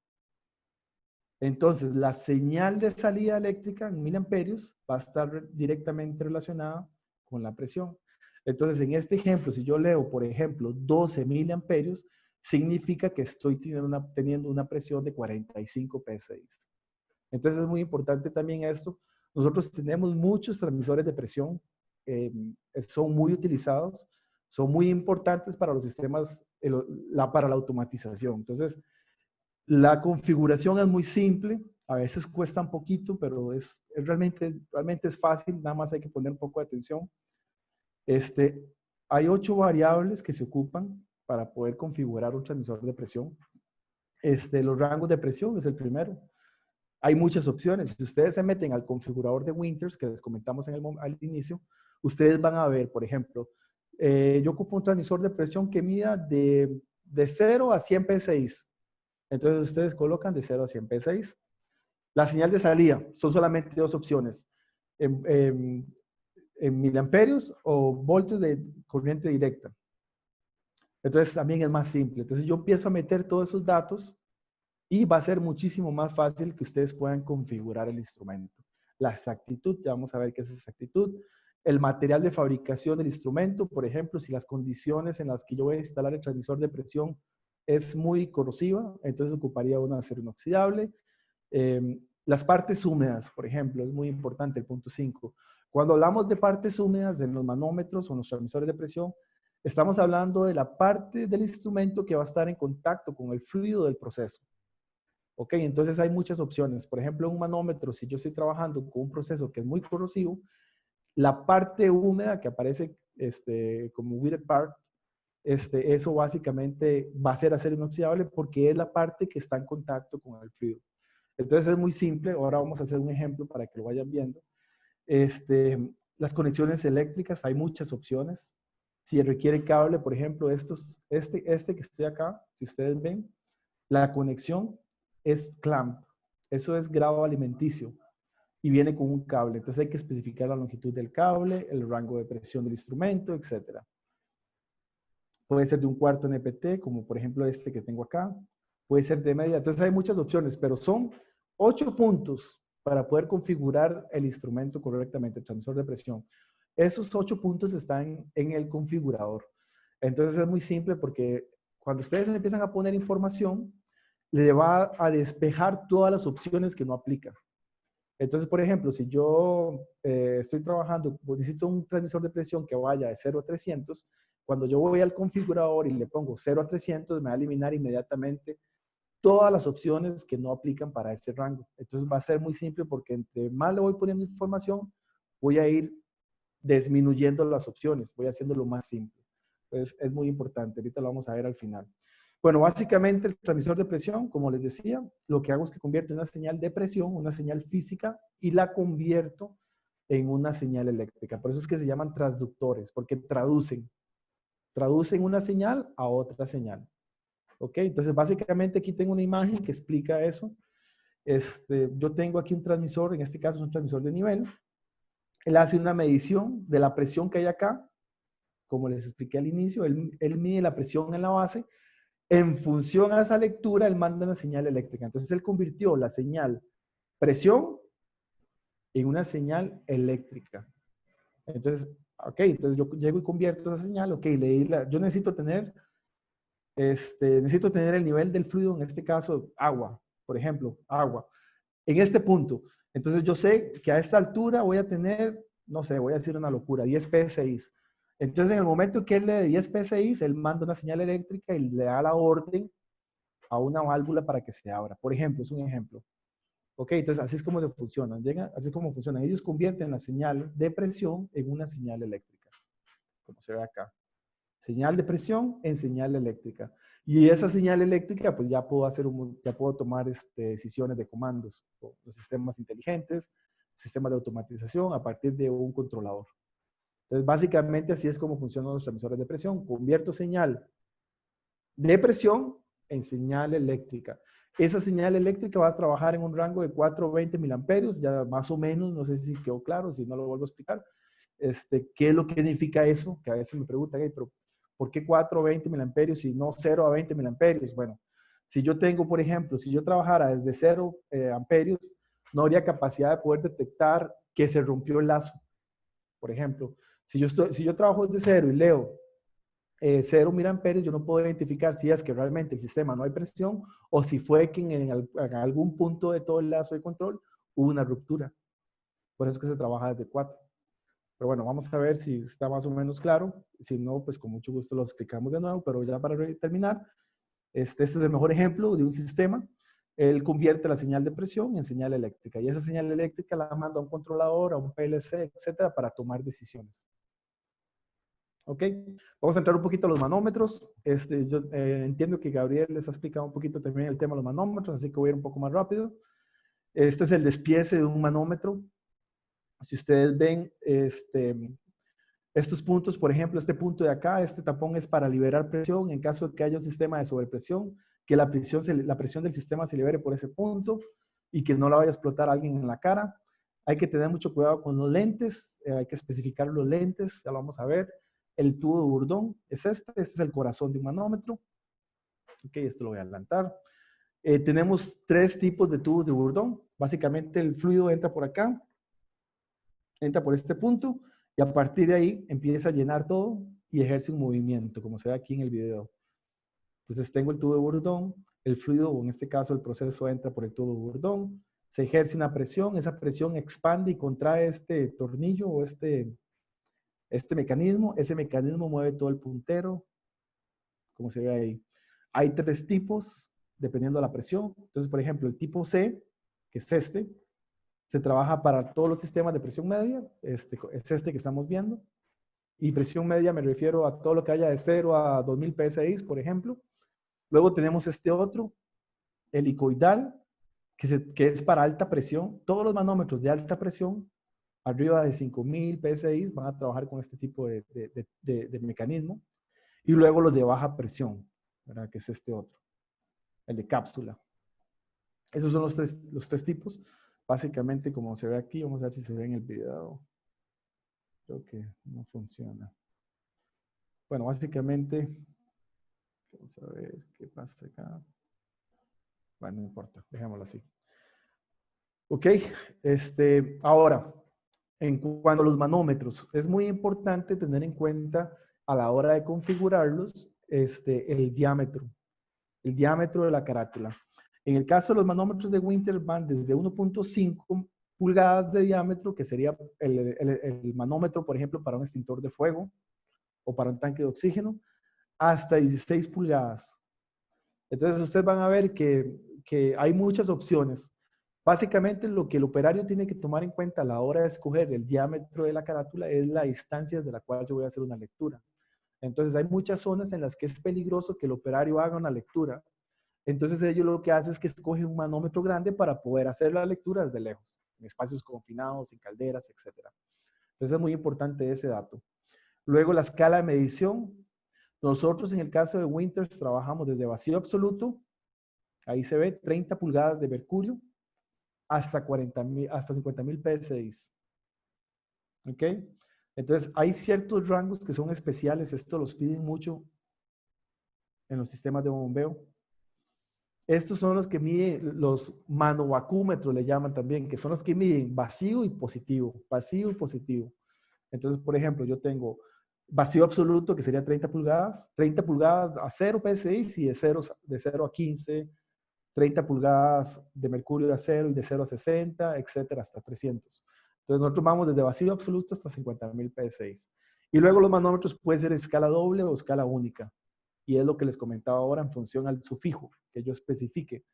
Entonces, la señal de salida eléctrica en miliamperios va a estar directamente relacionada con la presión. Entonces, en este ejemplo, si yo leo, por ejemplo, 12 miliamperios, significa que estoy teniendo una presión de 45 PSI. Entonces, es muy importante también esto. Nosotros tenemos muchos transmisores de presión, son muy utilizados, son muy importantes para los sistemas, para la automatización. Entonces, la configuración es muy simple, a veces cuesta un poquito, pero realmente es fácil, nada más hay que poner un poco de atención. Hay 8 variables que se ocupan para poder configurar un transmisor de presión. Los rangos de presión es el primero. Hay muchas opciones. Si ustedes se meten al configurador de Winters, que les comentamos al inicio, ustedes van a ver, por ejemplo, yo ocupo un transmisor de presión que mida de 0 a 100 PSI. Entonces ustedes colocan de 0 a 100 PSI. La señal de salida son solamente 2 opciones. En miliamperios o voltios de corriente directa. Entonces también es más simple. Entonces yo empiezo a meter todos esos datos y va a ser muchísimo más fácil que ustedes puedan configurar el instrumento. La exactitud, ya vamos a ver qué es exactitud. El material de fabricación del instrumento, por ejemplo, si las condiciones en las que yo voy a instalar el transmisor de presión es muy corrosiva, entonces ocuparía un acero inoxidable. Las partes húmedas, por ejemplo, es muy importante el punto 5. Cuando hablamos de partes húmedas en los manómetros o en los transmisores de presión, estamos hablando de la parte del instrumento que va a estar en contacto con el fluido del proceso. Ok, entonces hay muchas opciones. Por ejemplo, un manómetro, si yo estoy trabajando con un proceso que es muy corrosivo, la parte húmeda que aparece como wetted part, eso básicamente va a ser acero inoxidable porque es la parte que está en contacto con el fluido. Entonces es muy simple. Ahora vamos a hacer un ejemplo para que lo vayan viendo. Las conexiones eléctricas, hay muchas opciones. Si requiere cable, por ejemplo, este que estoy acá, si ustedes ven, la conexión es clamp. Eso es grado alimenticio y viene con un cable. Entonces hay que especificar la longitud del cable, el rango de presión del instrumento, etc. Puede ser de 1/4 NPT, como por ejemplo este que tengo acá. Puede ser de media. Entonces hay muchas opciones, pero son 8 puntos para poder configurar el instrumento correctamente, el transmisor de presión. Esos 8 puntos están en el configurador. Entonces es muy simple porque cuando ustedes empiezan a poner información, le va a despejar todas las opciones que no aplican. Entonces, por ejemplo, si yo estoy trabajando, necesito un transmisor de presión que vaya de 0 a 300, cuando yo voy al configurador y le pongo 0 a 300, me va a eliminar inmediatamente todas las opciones que no aplican para ese rango. Entonces va a ser muy simple porque entre más le voy poniendo información, voy a ir disminuyendo las opciones, voy haciéndolo más simple. Entonces es muy importante, ahorita lo vamos a ver al final. Bueno, básicamente el transmisor de presión, como les decía, lo que hago es que convierto una señal de presión, una señal física, y la convierto en una señal eléctrica. Por eso es que se llaman transductores, porque traducen una señal a otra señal. ¿Ok? Entonces, básicamente aquí tengo una imagen que explica eso. Yo tengo aquí un transmisor, en este caso es un transmisor de nivel. Él hace una medición de la presión que hay acá. Como les expliqué al inicio, él mide la presión en la base. En función a esa lectura, él manda una señal eléctrica. Entonces, él convirtió la señal presión en una señal eléctrica. Entonces, ok, entonces yo llego y convierto esa señal. Ok, yo necesito tener el nivel del fluido, en este caso, agua, por ejemplo, agua, en este punto. Entonces yo sé que a esta altura voy a tener, no sé, voy a decir una locura, 10 PSI. Entonces en el momento que él le dé 10 PSI, él manda una señal eléctrica y le da la orden a una válvula para que se abra. Por ejemplo, es un ejemplo. Ok, entonces así es como se funcionan. Así es como funcionan. Ellos convierten la señal de presión en una señal eléctrica, como se ve acá. Señal de presión en señal eléctrica. Y esa señal eléctrica, pues ya puedo ya puedo tomar decisiones de comandos, los sistemas inteligentes, sistemas de automatización a partir de un controlador. Entonces, básicamente así es como funcionan los transmisores de presión. Convierto señal de presión en señal eléctrica. Esa señal eléctrica va a trabajar en un rango de 420 miliamperios, ya más o menos, no sé si quedó claro, si no lo vuelvo a explicar. ¿Qué es lo que significa eso? Que a veces me preguntan, hey, pero ¿por qué 420 miliamperios y no 0 a 20 miliamperios? Bueno, si yo tengo, por ejemplo, si yo trabajara desde 0 amperios, no habría capacidad de poder detectar que se rompió el lazo. Por ejemplo, si yo trabajo desde 0 y leo 0 miliamperios, yo no puedo identificar si es que realmente el sistema no hay presión o si fue que en algún punto de todo el lazo de control hubo una ruptura. Por eso es que se trabaja desde 4. Pero bueno, vamos a ver si está más o menos claro. Si no, pues con mucho gusto lo explicamos de nuevo, pero ya para terminar, este es el mejor ejemplo de un sistema. Él convierte la señal de presión en señal eléctrica y esa señal eléctrica la manda a un controlador, a un PLC, etcétera, para tomar decisiones. ¿Ok? Vamos a entrar un poquito a los manómetros. Yo entiendo que Gabriel les ha explicado un poquito también el tema de los manómetros, así que voy a ir un poco más rápido. Este es el despiece de un manómetro. Si ustedes ven, estos puntos, por ejemplo, este punto de acá, este tapón es para liberar presión en caso de que haya un sistema de sobrepresión, que la presión del sistema se libere por ese punto y que no la vaya a explotar a alguien en la cara. Hay que tener mucho cuidado con los lentes, hay que especificar los lentes, ya lo vamos a ver. El tubo de Bourdon es este es el corazón de un manómetro. Ok, esto lo voy a adelantar. Tenemos 3 tipos de tubos de Bourdon. Básicamente el fluido entra por acá, entra por este punto y a partir de ahí empieza a llenar todo y ejerce un movimiento, como se ve aquí en el video. Entonces tengo el tubo de Bourdon, el fluido, o en este caso el proceso entra por el tubo de Bourdon, se ejerce una presión, esa presión expande y contrae este tornillo o este mecanismo, ese mecanismo mueve todo el puntero, como se ve ahí. Hay 3 tipos, dependiendo de la presión. Entonces, por ejemplo, el tipo C, que es se trabaja para todos los sistemas de presión media, es este que estamos viendo. Y presión media me refiero a todo lo que haya de 0 a 2000 PSI, por ejemplo. Luego tenemos este otro, helicoidal, que es para alta presión. Todos los manómetros de alta presión, arriba de 5000 PSI, van a trabajar con este tipo de mecanismo. Y luego los de baja presión, ¿verdad? Que es este otro, el de cápsula. Esos son los tres tipos. Básicamente, como se ve aquí, vamos a ver si se ve en el video. Creo que no funciona. Bueno, básicamente, vamos a ver qué pasa acá. Bueno, no importa, dejémoslo así. Ok, ahora, en cuanto a los manómetros, es muy importante tener en cuenta a la hora de configurarlos el diámetro de la carátula. En el caso de los manómetros de Winter van desde 1.5 pulgadas de diámetro, que sería el manómetro, por ejemplo, para un extintor de fuego o para un tanque de oxígeno, hasta 16 pulgadas. Entonces, ustedes van a ver que hay muchas opciones. Básicamente, lo que el operario tiene que tomar en cuenta a la hora de escoger el diámetro de la carátula es la distancia desde la cual yo voy a hacer una lectura. Entonces, hay muchas zonas en las que es peligroso que el operario haga una lectura. Entonces, ellos lo que hacen es que escogen un manómetro grande para poder hacer la lectura desde lejos, en espacios confinados, en calderas, etc. Entonces, es muy importante ese dato. Luego, la escala de medición. Nosotros, en el caso de Winters, trabajamos desde vacío absoluto, ahí se ve 30 pulgadas de mercurio, hasta 50,000 PSI. ¿Ok? Entonces, hay ciertos rangos que son especiales, esto los piden mucho en los sistemas de bombeo. Estos son los que miden, los manovacúmetros le llaman también, que son los que miden vacío y positivo, vacío y positivo. Entonces, por ejemplo, yo tengo vacío absoluto, que sería 30 pulgadas a 0 PSI y de 0 a 15, 30 pulgadas de mercurio a 0 y de 0 a 60, etcétera, hasta 300. Entonces, nosotros vamos desde vacío absoluto hasta 50,000 PSI. Y luego los manómetros pueden ser escala doble o escala única. Y es lo que les comentaba ahora en función al sufijo que yo especifique.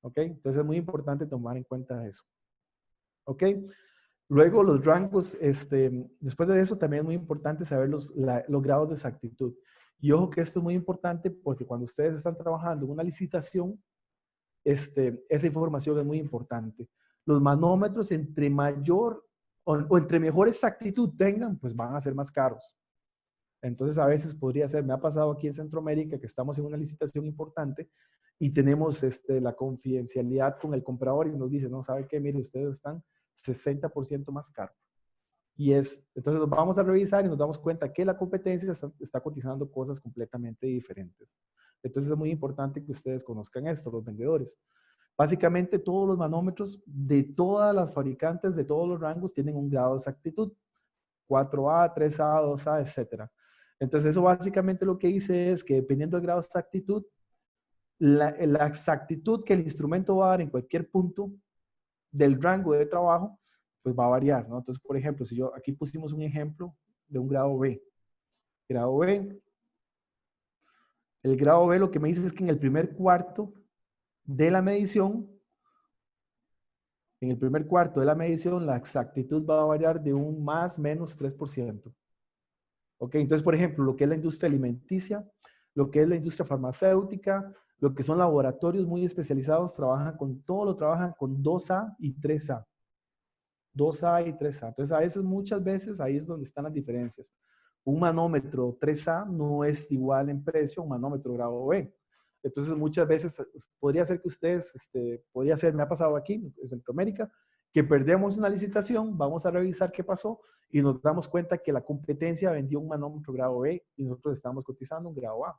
¿Ok? Entonces es muy importante tomar en cuenta eso. ¿Ok? Luego los rangos, después de eso también es muy importante saber los grados de exactitud. Y ojo que esto es muy importante porque cuando ustedes están trabajando en una licitación, esa información es muy importante. Los manómetros entre mayor o entre mejor exactitud tengan, pues van a ser más caros. Entonces a veces podría ser, me ha pasado aquí en Centroamérica que estamos en una licitación importante y tenemos la confidencialidad con el comprador y nos dice, no, ¿sabe qué? Mire, ustedes están 60% más caros. Entonces nos vamos a revisar y nos damos cuenta que la competencia está cotizando cosas completamente diferentes. Entonces es muy importante que ustedes conozcan esto, los vendedores. Básicamente todos los manómetros de todas las fabricantes, de todos los rangos, tienen un grado de exactitud. 4A, 3A, 2A, etcétera. Entonces eso básicamente lo que dice es que dependiendo del grado de exactitud, la exactitud que el instrumento va a dar en cualquier punto del rango de trabajo, pues va a variar, ¿no? Entonces, por ejemplo, si yo aquí pusimos un ejemplo de un grado B. Grado B, el grado B lo que me dice es que en el primer cuarto de la medición, la exactitud va a variar de un más menos 3%. ¿Ok? Entonces, por ejemplo, lo que es la industria alimenticia, lo que es la industria farmacéutica, lo que son laboratorios muy especializados, trabajan con 2A y 3A. 2A y 3A. Entonces, a veces, muchas veces, ahí es donde están las diferencias. Un manómetro 3A no es igual en precio a un manómetro grado B. Entonces, muchas veces podría ser que ustedes, me ha pasado aquí en Centroamérica, que perdemos una licitación, vamos a revisar qué pasó y nos damos cuenta que la competencia vendió un manómetro grado B y nosotros estamos cotizando un grado A.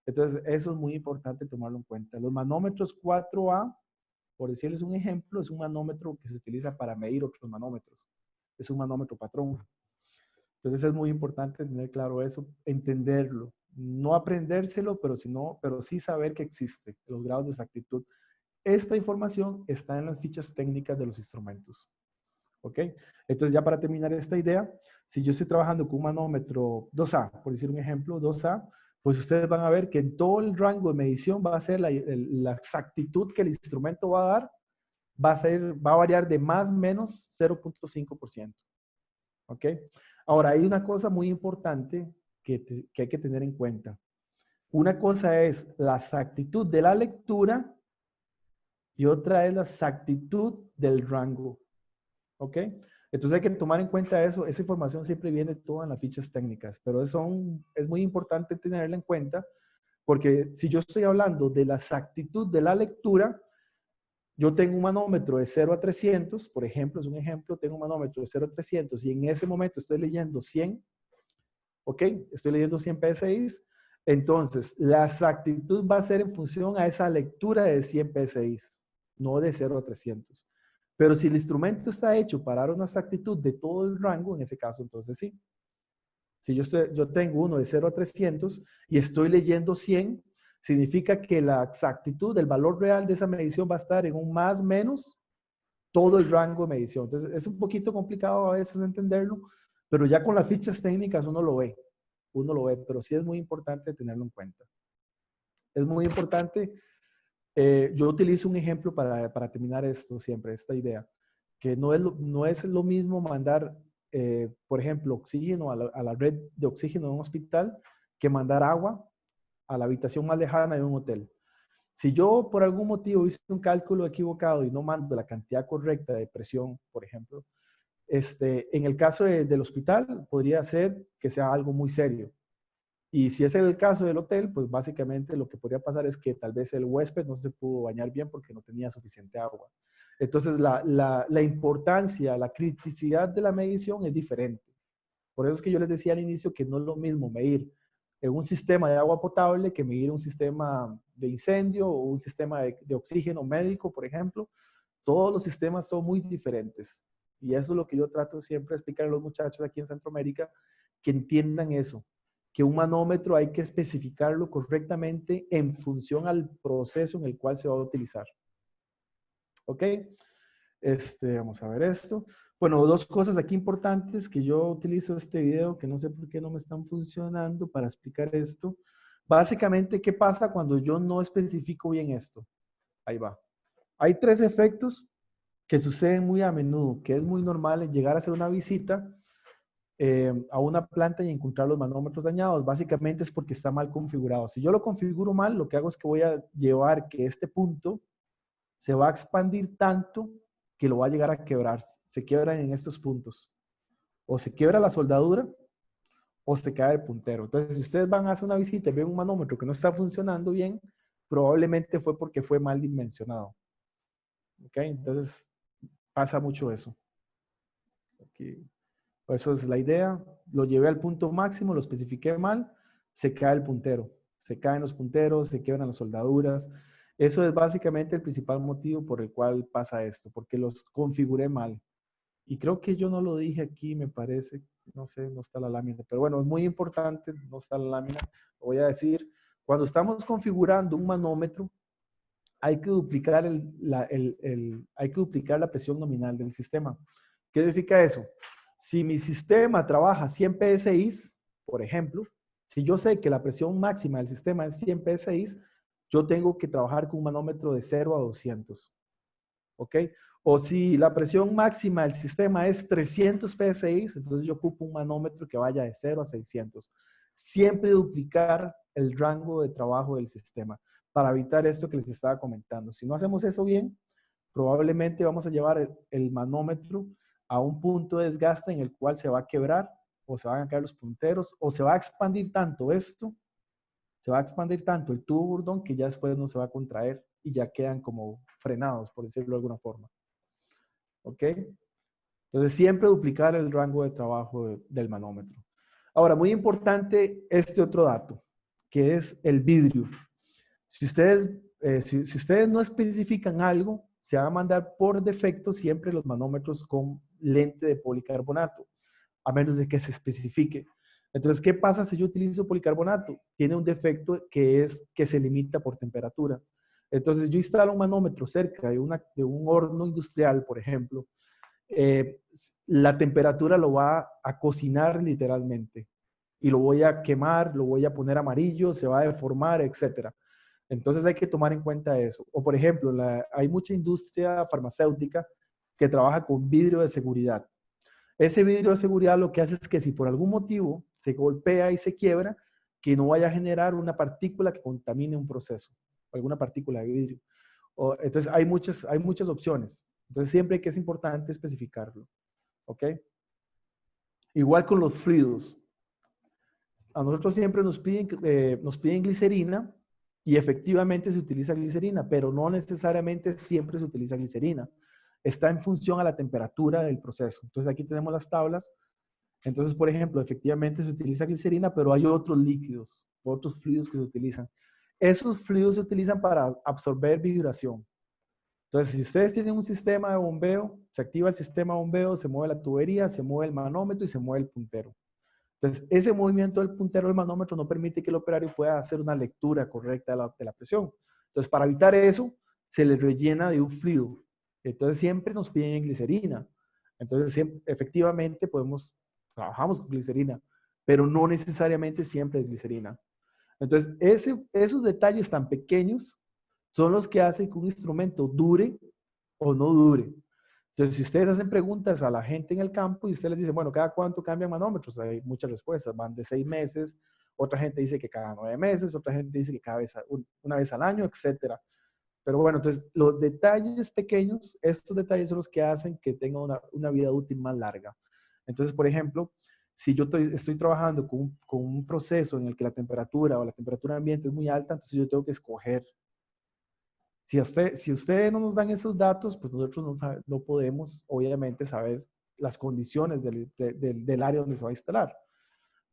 Entonces, eso es muy importante tomarlo en cuenta. Los manómetros 4A, por decirles un ejemplo, es un manómetro que se utiliza para medir otros manómetros. Es un manómetro patrón. Entonces es muy importante tener claro eso, entenderlo. No aprendérselo, pero sí saber que existe, los grados de exactitud. Esta información está en las fichas técnicas de los instrumentos. ¿Ok? Entonces ya para terminar esta idea, si yo estoy trabajando con un manómetro 2A, por decir un ejemplo, 2A, pues ustedes van a ver que en todo el rango de medición va a ser la exactitud que el instrumento va a dar, va a variar de más o menos 0.5%. ¿Ok? Ahora, hay una cosa muy importante que hay que tener en cuenta. Una cosa es la exactitud de la lectura y otra es la exactitud del rango. ¿Ok? Entonces hay que tomar en cuenta eso. Esa información siempre viene toda en las fichas técnicas, pero es muy importante tenerla en cuenta porque si yo estoy hablando de la exactitud de la lectura, yo tengo un manómetro de 0 a 300, por ejemplo, es un ejemplo, tengo un manómetro de 0 a 300 y en ese momento estoy leyendo 100, ¿ok? Estoy leyendo 100 PSIs, entonces la exactitud va a ser en función a esa lectura de 100 PSIs, no de 0 a 300. Pero si el instrumento está hecho para dar una exactitud de todo el rango, en ese caso, entonces sí. Si yo tengo uno de 0 a 300 y estoy leyendo 100, significa que la exactitud del valor real de esa medición va a estar en un más menos todo el rango de medición. Entonces, es un poquito complicado a veces entenderlo, pero ya con las fichas técnicas uno lo ve, pero sí es muy importante tenerlo en cuenta. Es muy importante. Yo utilizo un ejemplo para terminar esto siempre, esta idea, que no es lo mismo mandar, por ejemplo, oxígeno a la red de oxígeno de un hospital que mandar agua a la habitación más lejana de un hotel. Si yo por algún motivo hice un cálculo equivocado y no mando la cantidad correcta de presión, por ejemplo, en el caso del hospital podría ser que sea algo muy serio. Y si es el caso del hotel, pues básicamente lo que podría pasar es que tal vez el huésped no se pudo bañar bien porque no tenía suficiente agua. Entonces, la importancia, la criticidad de la medición es diferente. Por eso es que yo les decía al inicio que no es lo mismo medir en un sistema de agua potable que medir un sistema de incendio o un sistema de oxígeno médico, por ejemplo. Todos los sistemas son muy diferentes. Y eso es lo que yo trato siempre de explicar a los muchachos aquí en Centroamérica, que entiendan eso, que un manómetro hay que especificarlo correctamente en función al proceso en el cual se va a utilizar. ¿Ok? Vamos a ver esto. Bueno, dos cosas aquí importantes que yo utilizo este video, que no sé por qué no me están funcionando para explicar esto. Básicamente, ¿qué pasa cuando yo no especifico bien esto? Ahí va. Hay tres efectos que suceden muy a menudo, que es muy normal en llegar a hacer una visita a una planta y encontrar los manómetros dañados. Básicamente es porque está mal configurado. Si yo lo configuro mal, lo que hago es que voy a llevar que este punto se va a expandir tanto que lo va a llegar a quebrar. Se quiebran en estos puntos. O se quiebra la soldadura o se cae el puntero. Entonces, si ustedes van a hacer una visita y ven un manómetro que no está funcionando bien, probablemente fue porque fue mal dimensionado. ¿Ok? Entonces, pasa mucho eso. Aquí. Eso es la idea. Lo llevé al punto máximo, lo especifiqué mal, se cae el puntero. Se caen los punteros, se quiebran las soldaduras. Eso es básicamente el principal motivo por el cual pasa esto, porque los configuré mal. Y creo que yo no lo dije aquí, me parece, no sé, no está la lámina, pero bueno, es muy importante, no está la lámina. Lo voy a decir, cuando estamos configurando un manómetro, hay que duplicar, hay que duplicar la presión nominal del sistema. ¿Qué significa eso? Si mi sistema trabaja 100 psi, por ejemplo, si yo sé que la presión máxima del sistema es 100 psi, yo tengo que trabajar con un manómetro de 0 a 200. ¿Ok? O si la presión máxima del sistema es 300 psi, entonces yo ocupo un manómetro que vaya de 0 a 600. Siempre duplicar el rango de trabajo del sistema para evitar esto que les estaba comentando. Si no hacemos eso bien, probablemente vamos a llevar el manómetro a un punto de desgaste en el cual se va a quebrar o se van a caer los punteros o se va a expandir tanto esto, se va a expandir tanto el tubo burdón que ya después no se va a contraer y ya quedan como frenados, por decirlo de alguna forma. ¿Ok? Entonces siempre duplicar el rango de trabajo del manómetro. Ahora, muy importante este otro dato, que es el vidrio. Si ustedes, si ustedes no especifican algo, se va a mandar por defecto siempre los manómetros con lente de policarbonato, a menos de que se especifique. Entonces, ¿qué pasa si yo utilizo policarbonato? Tiene un defecto que es que se limita por temperatura. Entonces, yo instalo un manómetro cerca de un horno industrial, por ejemplo, la temperatura lo va a cocinar literalmente y lo voy a quemar, lo voy a poner amarillo, se va a deformar, etcétera. Entonces hay que tomar en cuenta eso. O por ejemplo, hay mucha industria farmacéutica que trabaja con vidrio de seguridad. Ese vidrio de seguridad lo que hace es que si por algún motivo se golpea y se quiebra, que no vaya a generar una partícula que contamine un proceso, alguna partícula de vidrio. Entonces hay muchas opciones. Entonces siempre que es importante especificarlo. ¿Ok? Igual con los fluidos. A nosotros siempre nos piden glicerina y efectivamente se utiliza glicerina, pero no necesariamente siempre se utiliza glicerina. Está en función a la temperatura del proceso. Entonces aquí tenemos las tablas. Entonces, por ejemplo, efectivamente se utiliza glicerina, pero hay otros líquidos, otros fluidos que se utilizan. Esos fluidos se utilizan para absorber vibración. Entonces, si ustedes tienen un sistema de bombeo, se activa el sistema de bombeo, se mueve la tubería, se mueve el manómetro y se mueve el puntero. Entonces, ese movimiento del puntero del manómetro no permite que el operario pueda hacer una lectura correcta de la presión. Entonces, para evitar eso, se le rellena de un fluido. Entonces, siempre nos piden glicerina. Entonces, efectivamente, trabajamos con glicerina, pero no necesariamente siempre es glicerina. Entonces, esos detalles tan pequeños son los que hacen que un instrumento dure o no dure. Entonces, si ustedes hacen preguntas a la gente en el campo y usted les dice, bueno, ¿cada cuánto cambian manómetros? Hay muchas respuestas, van de 6 meses, otra gente dice que cada 9 meses, otra gente dice que cada vez, una vez al año, etcétera. Pero bueno, entonces los detalles pequeños, estos detalles son los que hacen que tenga una vida útil más larga. Entonces, por ejemplo, si yo estoy trabajando con un proceso en el que la temperatura o la temperatura ambiente es muy alta, entonces yo tengo que escoger. Si ustedes no nos dan esos datos, pues nosotros no podemos, obviamente, saber las condiciones del área donde se va a instalar.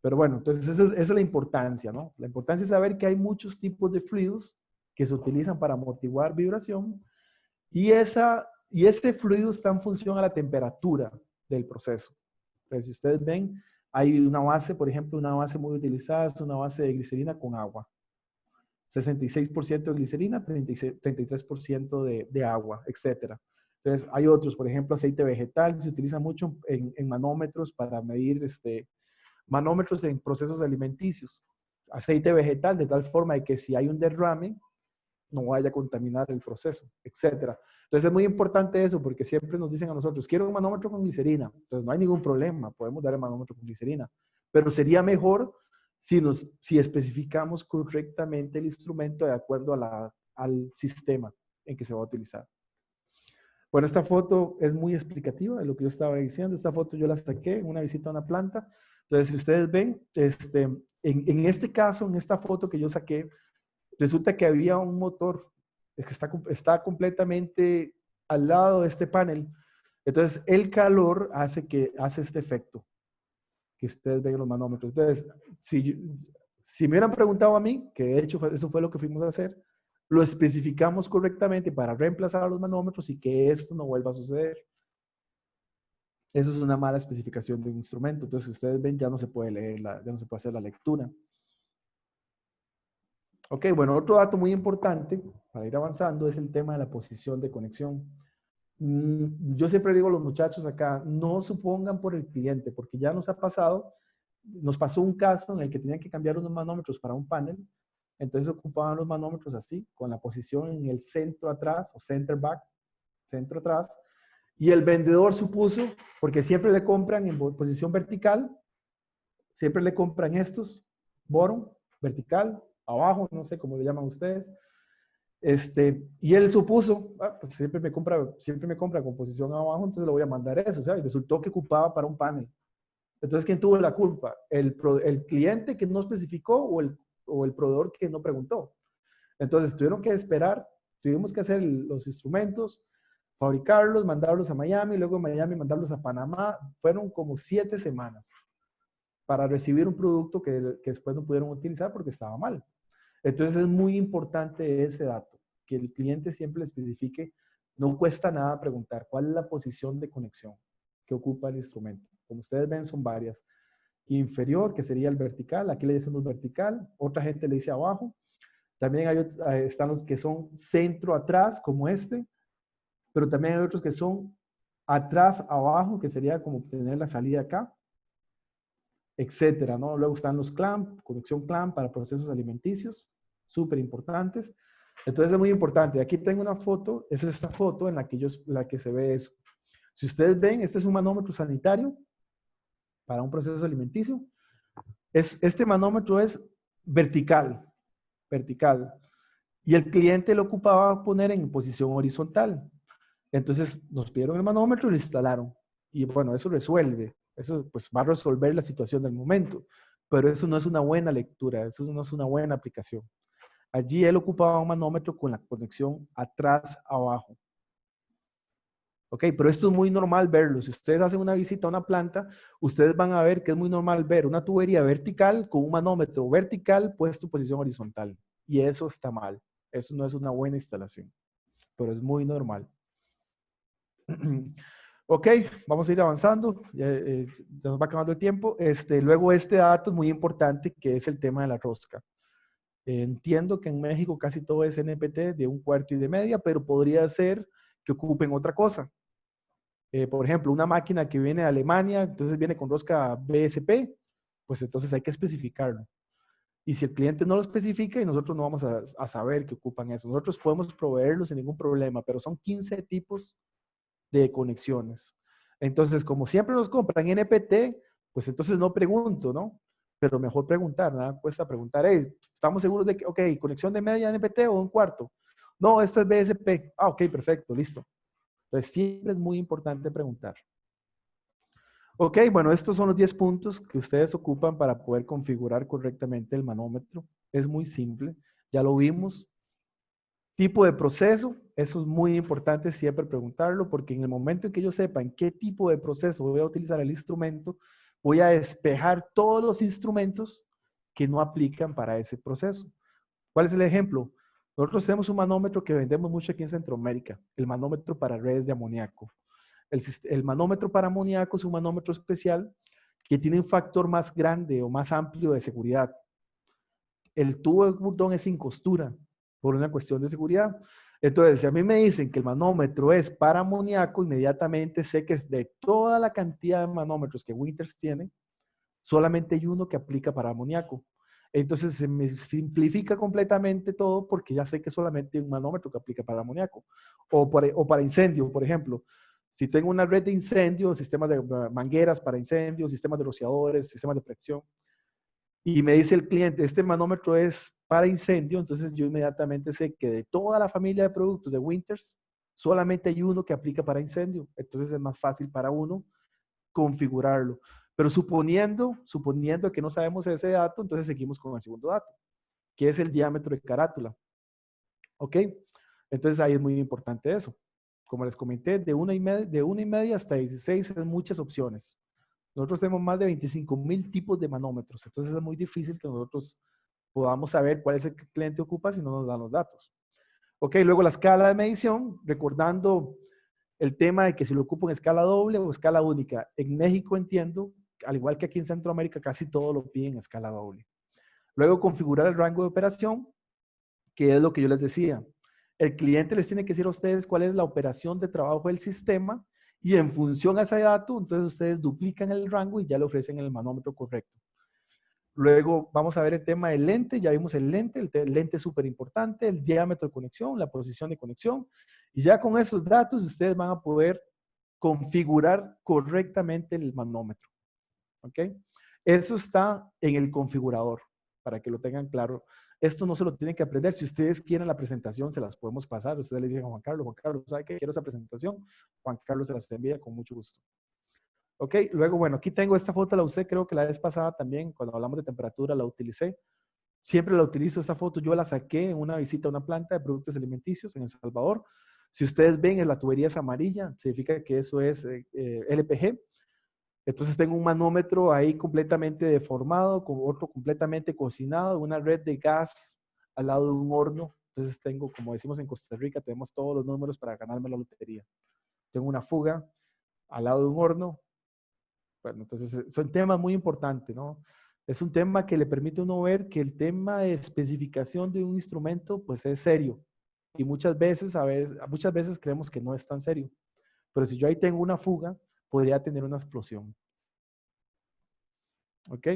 Pero bueno, entonces esa es la importancia, ¿no? La importancia es saber que hay muchos tipos de fluidos que se utilizan para amortiguar vibración y ese fluido está en función a la temperatura del proceso. Entonces, si ustedes ven, hay una base, por ejemplo, una base muy utilizada es una base de glicerina con agua. 66% de glicerina, 33% de agua, etc. Entonces, hay otros, por ejemplo, aceite vegetal, se utiliza mucho en manómetros para medir, manómetros en procesos alimenticios. Aceite vegetal, de tal forma de que si hay un derrame, no vaya a contaminar el proceso, etcétera. Entonces es muy importante eso porque siempre nos dicen a nosotros, quiero un manómetro con glicerina. Entonces no hay ningún problema, podemos dar el manómetro con glicerina. Pero sería mejor si especificamos correctamente el instrumento de acuerdo al sistema en que se va a utilizar. Bueno, esta foto es muy explicativa de lo que yo estaba diciendo. Esta foto yo la saqué en una visita a una planta. Entonces, si ustedes ven, en este caso, en esta foto que yo saqué, resulta que había un motor que está completamente al lado de este panel. Entonces, el calor hace este efecto que ustedes ven en los manómetros. Entonces, si me hubieran preguntado a mí, que de hecho eso fue lo que fuimos a hacer, lo especificamos correctamente para reemplazar los manómetros y que esto no vuelva a suceder. Eso es una mala especificación de un instrumento. Entonces, si ustedes ven, ya no se puede leer, ya no se puede hacer la lectura. Ok, bueno, otro dato muy importante para ir avanzando es el tema de la posición de conexión. Yo siempre digo a los muchachos acá, no supongan por el cliente, porque ya nos pasó un caso en el que tenían que cambiar unos manómetros para un panel, entonces ocupaban los manómetros así, con la posición en el centro atrás, o center back, centro atrás, y el vendedor supuso, porque siempre le compran en posición vertical, siempre le compran estos, bottom, vertical, abajo, no sé cómo le llaman ustedes, y él supuso, pues siempre me compra con posición abajo, entonces le voy a mandar eso, o sea, y resultó que ocupaba para un panel. Entonces, ¿quién tuvo la culpa? ¿El cliente que no especificó o el proveedor que no preguntó? Entonces, tuvieron que esperar, tuvimos que hacer los instrumentos, fabricarlos, mandarlos a Miami, luego de Miami mandarlos a Panamá. Fueron como 7 semanas para recibir un producto que después no pudieron utilizar porque estaba mal. Entonces, es muy importante ese dato, que el cliente siempre le especifique. No cuesta nada preguntar cuál es la posición de conexión que ocupa el instrumento. Como ustedes ven, son varias. Inferior, que sería el vertical. Aquí le decimos vertical. Otra gente le dice abajo. También están los que son centro atrás, como este. Pero también hay otros que son atrás abajo, que sería como tener la salida acá, etcétera, ¿no? Luego están los clamp, conexión clamp para procesos alimenticios, súper importantes. Entonces es muy importante. Aquí tengo una foto, es esta foto en la que se ve eso. Si ustedes ven, este es un manómetro sanitario para un proceso alimenticio. Este manómetro es vertical. Y el cliente lo ocupaba poner en posición horizontal. Entonces nos pidieron el manómetro y lo instalaron. Y bueno, eso resuelve. Eso pues va a resolver la situación del momento. Pero eso no es una buena lectura, eso no es una buena aplicación. Allí él ocupaba un manómetro con la conexión atrás-abajo. Ok, pero esto es muy normal verlo. Si ustedes hacen una visita a una planta, ustedes van a ver que es muy normal ver una tubería vertical con un manómetro vertical puesto en posición horizontal. Y eso está mal. Eso no es una buena instalación, pero es muy normal. Ok, vamos a ir avanzando. Ya nos va acabando el tiempo. Luego este dato es muy importante, que es el tema de la rosca. Entiendo que en México casi todo es NPT de 1/4 y de media, pero podría ser que ocupen otra cosa. Por ejemplo, una máquina que viene de Alemania, entonces viene con rosca BSP, pues entonces hay que especificarlo. Y si el cliente no lo especifica y nosotros no vamos a saber que ocupan eso, nosotros podemos proveerlo sin ningún problema, pero son 15 tipos de conexiones. Entonces, como siempre nos compran NPT, pues entonces no pregunto, ¿no? Pero mejor preguntar, nada cuesta preguntar, hey, ¿estamos seguros de que, ok, conexión de media NPT o 1/4? No, esta es BSP. Ah, ok, perfecto, listo. Entonces, siempre es muy importante preguntar. Ok, bueno, estos son los 10 puntos que ustedes ocupan para poder configurar correctamente el manómetro. Es muy simple, ya lo vimos. Tipo de proceso, eso es muy importante siempre preguntarlo, porque en el momento en que yo sepa en qué tipo de proceso voy a utilizar el instrumento, voy a despejar todos los instrumentos que no aplican para ese proceso. ¿Cuál es el ejemplo? Nosotros tenemos un manómetro que vendemos mucho aquí en Centroamérica, el manómetro para redes de amoníaco. El manómetro para amoníaco es un manómetro especial que tiene un factor más grande o más amplio de seguridad. El tubo de burdón es sin costura por una cuestión de seguridad. Entonces, si a mí me dicen que el manómetro es para amoníaco, inmediatamente sé que de toda la cantidad de manómetros que Winters tiene, solamente hay uno que aplica para amoníaco. Entonces se me simplifica completamente todo porque ya sé que solamente hay un manómetro que aplica para amoníaco. O para incendio, por ejemplo. Si tengo una red de incendio, sistemas de mangueras para incendios, sistemas de rociadores, sistemas de presión, y me dice el cliente, este manómetro es para incendio, entonces yo inmediatamente sé que de toda la familia de productos de Winters, solamente hay uno que aplica para incendio. Entonces es más fácil para uno configurarlo. Pero suponiendo que no sabemos ese dato, entonces seguimos con el segundo dato, que es el diámetro de carátula. ¿Ok? Entonces ahí es muy importante eso. Como les comenté, de 1,5 hasta 16 es muchas opciones. Nosotros tenemos más de 25,000 tipos de manómetros, entonces es muy difícil que nosotros podamos saber cuál es el que el cliente ocupa si no nos dan los datos. Ok, luego la escala de medición, recordando el tema de que si lo ocupo en escala doble o escala única. En México entiendo, al igual que aquí en Centroamérica, casi todo lo piden en escala doble. Luego configurar el rango de operación, que es lo que yo les decía. El cliente les tiene que decir a ustedes cuál es la operación de trabajo del sistema y en función a ese dato, entonces ustedes duplican el rango y ya le ofrecen el manómetro correcto. Luego vamos a ver el tema del lente, ya vimos el lente es súper importante, el diámetro de conexión, la posición de conexión, y ya con esos datos ustedes van a poder configurar correctamente el manómetro. ¿Ok? Eso está en el configurador, para que lo tengan claro. Esto no se lo tienen que aprender. Si ustedes quieren la presentación, se las podemos pasar. Ustedes le dicen a Juan Carlos, ¿sabe qué? Quiero esa presentación. Juan Carlos se las envía con mucho gusto. Ok, luego, bueno, aquí tengo esta foto, la usé, creo que la vez pasada también, cuando hablamos de temperatura, la utilicé. Siempre la utilizo, esta foto yo la saqué en una visita a una planta de productos alimenticios en El Salvador. Si ustedes ven, la tubería es amarilla, significa que eso es LPG. Entonces tengo un manómetro ahí completamente deformado, con otro completamente cocinado, una red de gas al lado de un horno. Entonces tengo, como decimos en Costa Rica, tenemos todos los números para ganarme la lotería. Tengo una fuga al lado de un horno. Bueno, entonces son temas muy importantes, ¿no? Es un tema que le permite a uno ver que el tema de especificación de un instrumento, pues es serio. Y muchas veces creemos que no es tan serio. Pero si yo ahí tengo una fuga, podría tener una explosión. ¿Ok?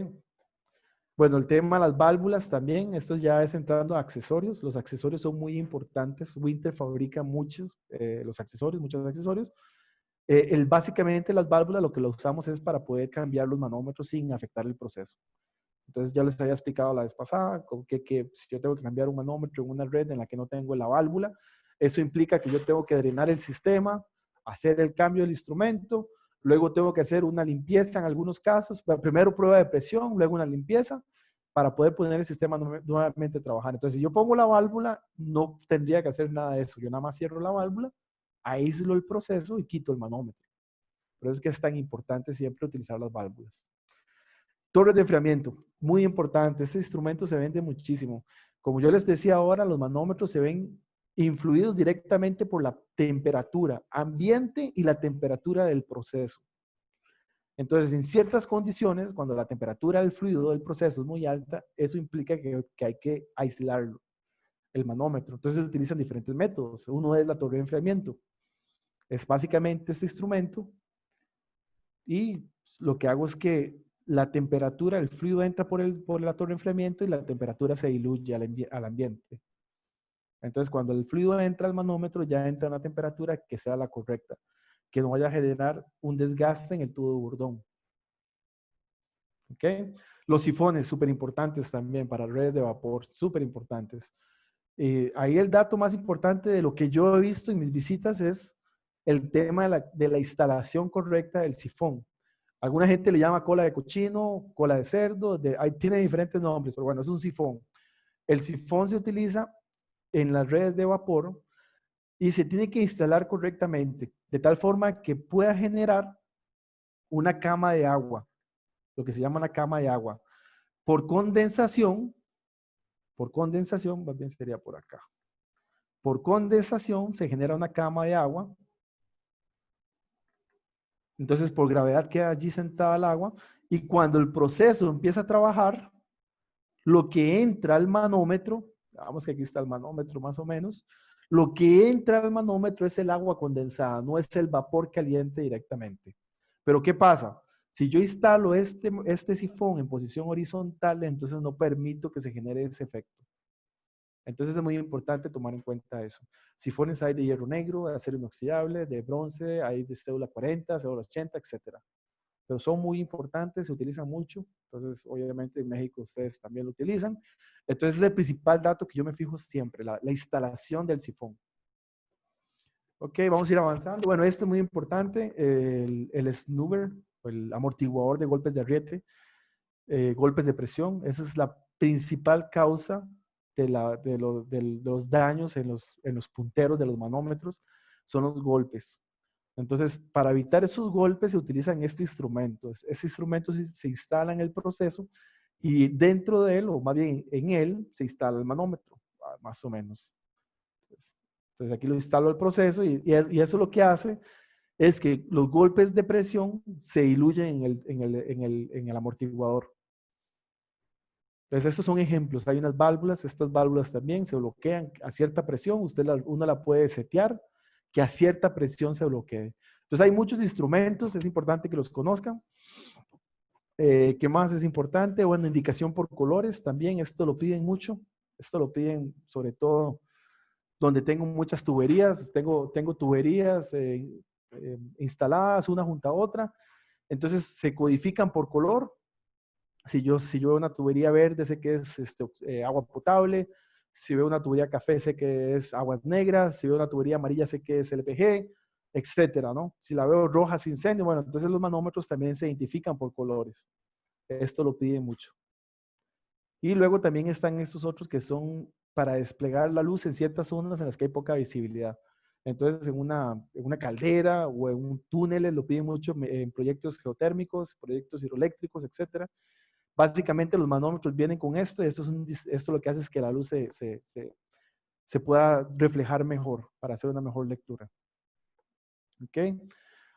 Bueno, el tema de las válvulas también, esto ya es entrando a accesorios. Los accesorios son muy importantes. Winter fabrica muchos muchos accesorios. Básicamente las válvulas lo que lo usamos es para poder cambiar los manómetros sin afectar el proceso. Entonces ya les había explicado la vez pasada que si yo tengo que cambiar un manómetro en una red en la que no tengo la válvula, eso implica que yo tengo que drenar el sistema, hacer el cambio del instrumento, luego tengo que hacer una limpieza en algunos casos, primero prueba de presión, luego una limpieza para poder poner el sistema nuevamente a trabajar. Entonces si yo pongo la válvula, no tendría que hacer nada de eso. Yo nada más cierro la válvula, aíslo el proceso y quito el manómetro. Por eso es que es tan importante siempre utilizar las válvulas. Torres de enfriamiento, muy importante. Este instrumento se vende muchísimo. Como yo les decía ahora, los manómetros se ven influidos directamente por la temperatura ambiente y la temperatura del proceso. Entonces, en ciertas condiciones, cuando la temperatura del fluido del proceso es muy alta, eso implica que hay que aislarlo, el manómetro. Entonces, se utilizan diferentes métodos. Uno es la torre de enfriamiento. Es básicamente este instrumento y lo que hago es que la temperatura, el fluido entra por la torre de enfriamiento y la temperatura se diluye al ambiente. Entonces, cuando el fluido entra al manómetro, ya entra a una temperatura que sea la correcta, que no vaya a generar un desgaste en el tubo de burdón. ¿Ok? Los sifones, súper importantes también para redes de vapor, súper importantes. Ahí el dato más importante de lo que yo he visto en mis visitas es el tema de la instalación correcta del sifón. Alguna gente le llama cola de cochino, cola de cerdo, ahí tiene diferentes nombres, pero bueno, es un sifón. El sifón se utiliza en las redes de vapor y se tiene que instalar correctamente, de tal forma que pueda generar una cama de agua, lo que se llama una cama de agua. Por condensación, más bien sería por acá. Por condensación se genera una cama de agua. Entonces, por gravedad queda allí sentada el agua. Y cuando el proceso empieza a trabajar, lo que entra al manómetro, vamos que aquí está el manómetro más o menos, lo que entra al manómetro es el agua condensada, no es el vapor caliente directamente. Pero ¿qué pasa? Si yo instalo este sifón en posición horizontal, entonces no permito que se genere ese efecto. Entonces es muy importante tomar en cuenta eso. Sifones hay de hierro negro, de acero inoxidable, de bronce, hay de cédula 40, cédula 80, etcétera. Pero son muy importantes, se utilizan mucho. Entonces, obviamente en México ustedes también lo utilizan. Entonces es el principal dato que yo me fijo siempre, la instalación del sifón. Ok, vamos a ir avanzando. Bueno, este es muy importante, el snubber, el amortiguador de golpes de ariete, golpes de presión. Esa es la principal causa de los daños en los punteros de los manómetros, son los golpes. Entonces, para evitar esos golpes se utilizan este instrumento. Este instrumento se instala en el proceso y dentro de él, o más bien en él, se instala el manómetro, más o menos. Entonces aquí lo instalo el proceso y eso lo que hace es que los golpes de presión se diluyen en el amortiguador. Entonces estos son ejemplos. Hay unas válvulas, estas válvulas también se bloquean a cierta presión. Uno la puede setear que a cierta presión se bloquee. Entonces hay muchos instrumentos, es importante que los conozcan. ¿Qué más es importante? Bueno, indicación por colores también, esto lo piden mucho. Esto lo piden sobre todo donde tengo muchas tuberías, tengo tuberías instaladas una junto a otra, entonces se codifican por color. Si yo veo una tubería verde, sé que es agua potable. Si veo una tubería café, sé que es aguas negras. Si veo una tubería amarilla, sé que es LPG, etcétera, ¿no? Si la veo roja, es incendio. Bueno, entonces los manómetros también se identifican por colores. Esto lo piden mucho. Y luego también están estos otros que son para desplegar la luz en ciertas zonas en las que hay poca visibilidad. Entonces, en una caldera o en un túnel lo piden mucho en proyectos geotérmicos, proyectos hidroeléctricos, etcétera. Básicamente los manómetros vienen con esto y esto lo que hace es que la luz se pueda reflejar mejor para hacer una mejor lectura. ¿Ok?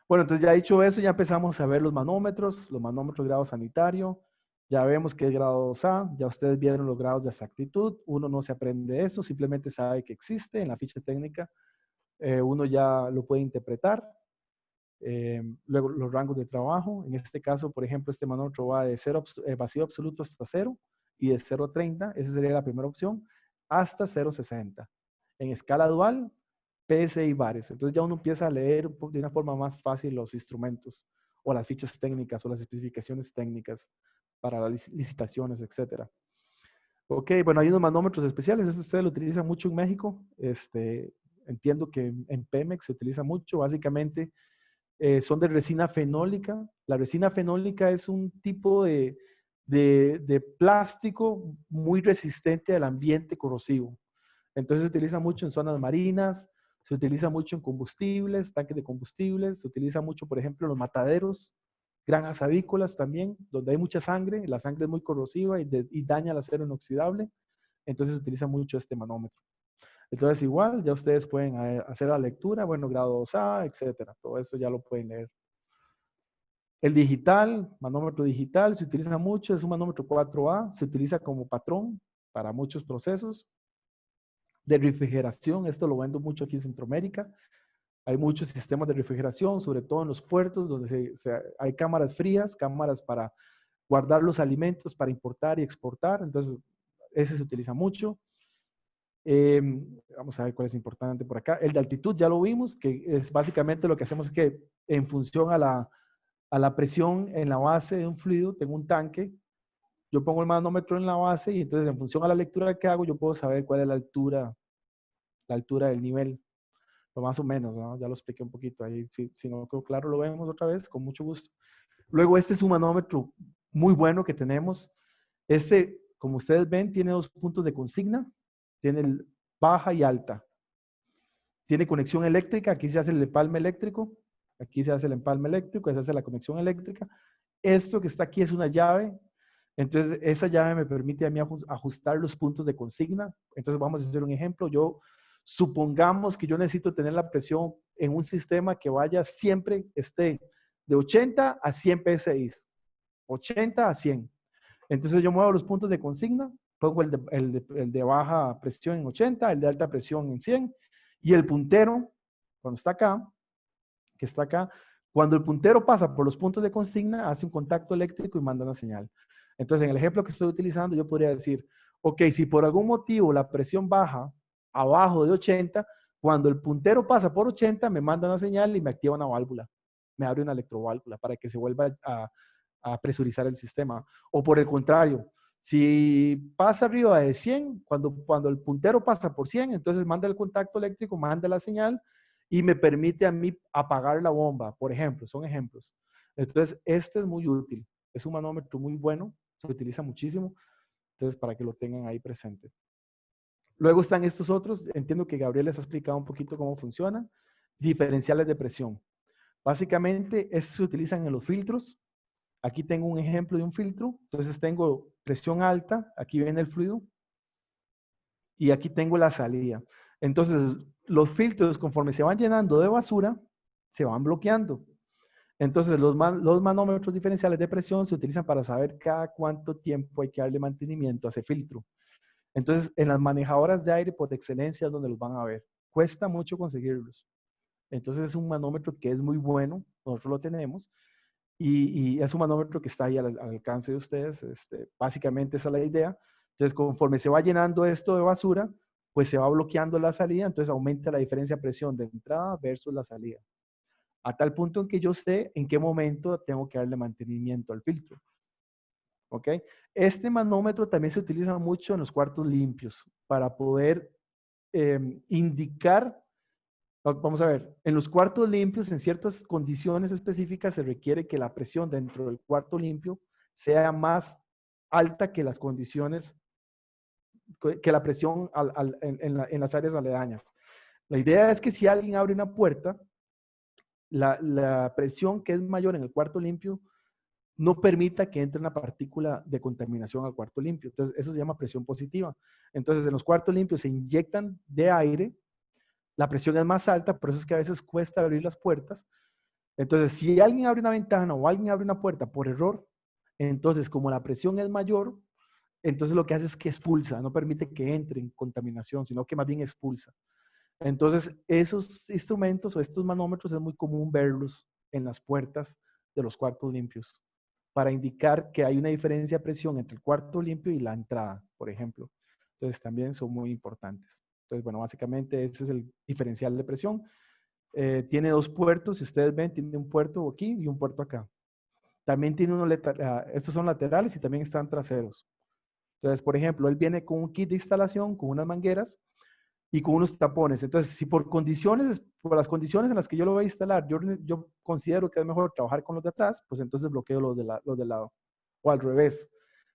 Bueno, entonces ya dicho eso, ya empezamos a ver los manómetros grado sanitario. Ya vemos que es grado 2A, ya ustedes vieron los grados de exactitud. Uno no se aprende eso, simplemente sabe que existe en la ficha técnica. Uno ya lo puede interpretar. Luego los rangos de trabajo. En este caso, por ejemplo, este manómetro va de vacío absoluto hasta 0 y de 0 a 30, esa sería la primera opción, hasta 0,60. En escala dual, PSI bares. Entonces ya uno empieza a leer de una forma más fácil los instrumentos o las fichas técnicas o las especificaciones técnicas para las licitaciones, etcétera. Ok, bueno, hay unos manómetros especiales, eso ustedes lo utilizan mucho en México. Entiendo que en Pemex se utiliza mucho, básicamente son de resina fenólica. La resina fenólica es un tipo de plástico muy resistente al ambiente corrosivo. Entonces se utiliza mucho en zonas marinas, se utiliza mucho en combustibles, tanques de combustibles, se utiliza mucho, por ejemplo, en los mataderos, granjas avícolas también, donde hay mucha sangre, la sangre es muy corrosiva y daña el acero inoxidable, entonces se utiliza mucho este manómetro. Entonces igual, ya ustedes pueden hacer la lectura, bueno, grado 2A, etcétera, todo eso ya lo pueden leer. El digital, manómetro digital, se utiliza mucho, es un manómetro 4A, se utiliza como patrón para muchos procesos. De refrigeración, esto lo vendo mucho aquí en Centroamérica. Hay muchos sistemas de refrigeración, sobre todo en los puertos, donde hay cámaras frías, cámaras para guardar los alimentos, para importar y exportar. Entonces, ese se utiliza mucho. Vamos a ver cuál es importante por acá. El de altitud ya lo vimos, que es básicamente lo que hacemos es que en función a la presión en la base de un fluido, tengo un tanque, yo pongo el manómetro en la base y entonces en función a la lectura que hago, yo puedo saber cuál es la altura del nivel, o más o menos, ¿no? Ya lo expliqué un poquito ahí. Si no quedó claro, lo vemos otra vez, con mucho gusto. Luego, este es un manómetro muy bueno que tenemos. Este, como ustedes ven, tiene dos puntos de consigna. Tiene el baja y alta. Tiene conexión eléctrica. Aquí se hace el empalme eléctrico. Aquí se hace el empalme eléctrico. Se hace la conexión eléctrica. Esto que está aquí es una llave. Entonces, esa llave me permite a mí ajustar los puntos de consigna. Entonces, vamos a hacer un ejemplo. Supongamos que yo necesito tener la presión en un sistema que vaya siempre, esté de 80 a 100 PSI. 80 a 100. Entonces, yo muevo los puntos de consigna. Pongo el de baja presión en 80, el de alta presión en 100. Y el puntero, cuando está acá, que está acá, Cuando el puntero pasa por los puntos de consigna, hace un contacto eléctrico y manda una señal. Entonces, en el ejemplo que estoy utilizando, yo podría decir, ok, si por algún motivo la presión baja abajo de 80, cuando el puntero pasa por 80, me manda una señal y me activa una válvula. Me abre una electroválvula para que se vuelva a presurizar el sistema. O por el contrario, si pasa arriba de 100, cuando el puntero pasa por 100, entonces manda el contacto eléctrico, manda la señal y me permite a mí apagar la bomba, por ejemplo, son ejemplos. Entonces, este es muy útil. Es un manómetro muy bueno, se utiliza muchísimo, entonces para que lo tengan ahí presente. Luego están estos otros, entiendo que Gabriel les ha explicado un poquito cómo funcionan, diferenciales de presión. Básicamente, estos se utilizan en los filtros. Aquí tengo un ejemplo de un filtro, entonces tengo presión alta, aquí viene el fluido, y aquí tengo la salida. Entonces, los filtros, conforme se van llenando de basura, se van bloqueando. Entonces, los manómetros diferenciales de presión se utilizan para saber cada cuánto tiempo hay que darle mantenimiento a ese filtro. Entonces, en las manejadoras de aire por excelencia es donde los van a ver. Cuesta mucho conseguirlos. Entonces, es un manómetro que es muy bueno, nosotros lo tenemos, y es un manómetro que está ahí al alcance de ustedes. Básicamente esa es la idea. Entonces, conforme se va llenando esto de basura, pues se va bloqueando la salida, entonces aumenta la diferencia de presión de entrada versus la salida. A tal punto en que yo sé en qué momento tengo que darle mantenimiento al filtro. ¿Ok? Este manómetro también se utiliza mucho en los cuartos limpios para poder indicar. Vamos a ver, en los cuartos limpios, en ciertas condiciones específicas, se requiere que la presión dentro del cuarto limpio sea más alta que las condiciones, que la presión en las áreas aledañas. La idea es que si alguien abre una puerta, la presión que es mayor en el cuarto limpio no permita que entre una partícula de contaminación al cuarto limpio. Entonces, eso se llama presión positiva. Entonces, en los cuartos limpios se inyectan de aire, la presión es más alta, por eso es que a veces cuesta abrir las puertas. Entonces, si alguien abre una ventana o alguien abre una puerta por error, entonces como la presión es mayor, entonces lo que hace es que expulsa, no permite que entre en contaminación, sino que más bien expulsa. Entonces, esos instrumentos o estos manómetros es muy común verlos en las puertas de los cuartos limpios para indicar que hay una diferencia de presión entre el cuarto limpio y la entrada, por ejemplo. Entonces, también son muy importantes. Entonces, bueno, básicamente ese es el diferencial de presión. Tiene dos puertos, si ustedes ven, tiene un puerto aquí y un puerto acá. También tiene estos son laterales y también están traseros. Entonces, por ejemplo, él viene con un kit de instalación, con unas mangueras y con unos tapones. Entonces, si por las condiciones en las que yo lo voy a instalar, yo considero que es mejor trabajar con los de atrás, pues entonces bloqueo los de lado. O al revés.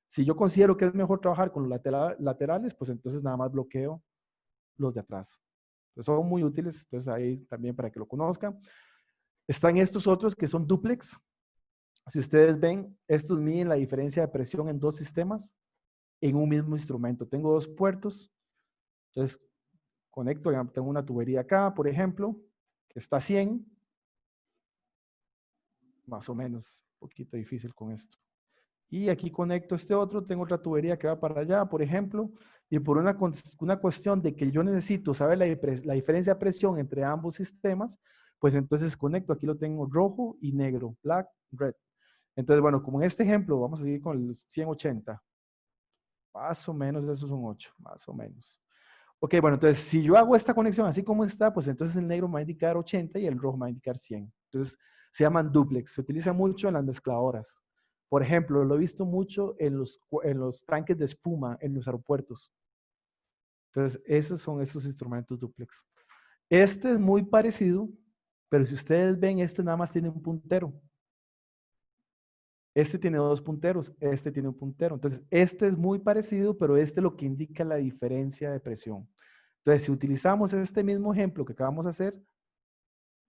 Si yo considero que es mejor trabajar con los laterales, pues entonces nada más bloqueo los de atrás. Entonces, son muy útiles, entonces ahí también para que lo conozcan. Están estos otros que son duplex. Si ustedes ven, estos miden la diferencia de presión en dos sistemas en un mismo instrumento. Tengo dos puertos, entonces conecto, tengo una tubería acá, por ejemplo, que está a 100, más o menos, un poquito difícil con esto. Y aquí conecto este otro, tengo otra tubería que va para allá, por ejemplo, y por una cuestión de que yo necesito saber la diferencia de presión entre ambos sistemas, pues entonces conecto, aquí lo tengo rojo y negro, black, red. Entonces, bueno, como en este ejemplo, vamos a seguir con el 180. Más o menos, esos son 8, más o menos. Ok, bueno, entonces si yo hago esta conexión así como está, pues entonces el negro me va a indicar 80 y el rojo me va a indicar 100. Entonces se llaman duplex, se utiliza mucho en las mezcladoras. Por ejemplo, lo he visto mucho en los tanques de espuma en los aeropuertos. Entonces, esos son esos instrumentos duplex. Este es muy parecido, pero si ustedes ven, este nada más tiene un puntero. Este tiene dos punteros, este tiene un puntero. Entonces, este es muy parecido, pero este es lo que indica la diferencia de presión. Entonces, si utilizamos este mismo ejemplo que acabamos de hacer,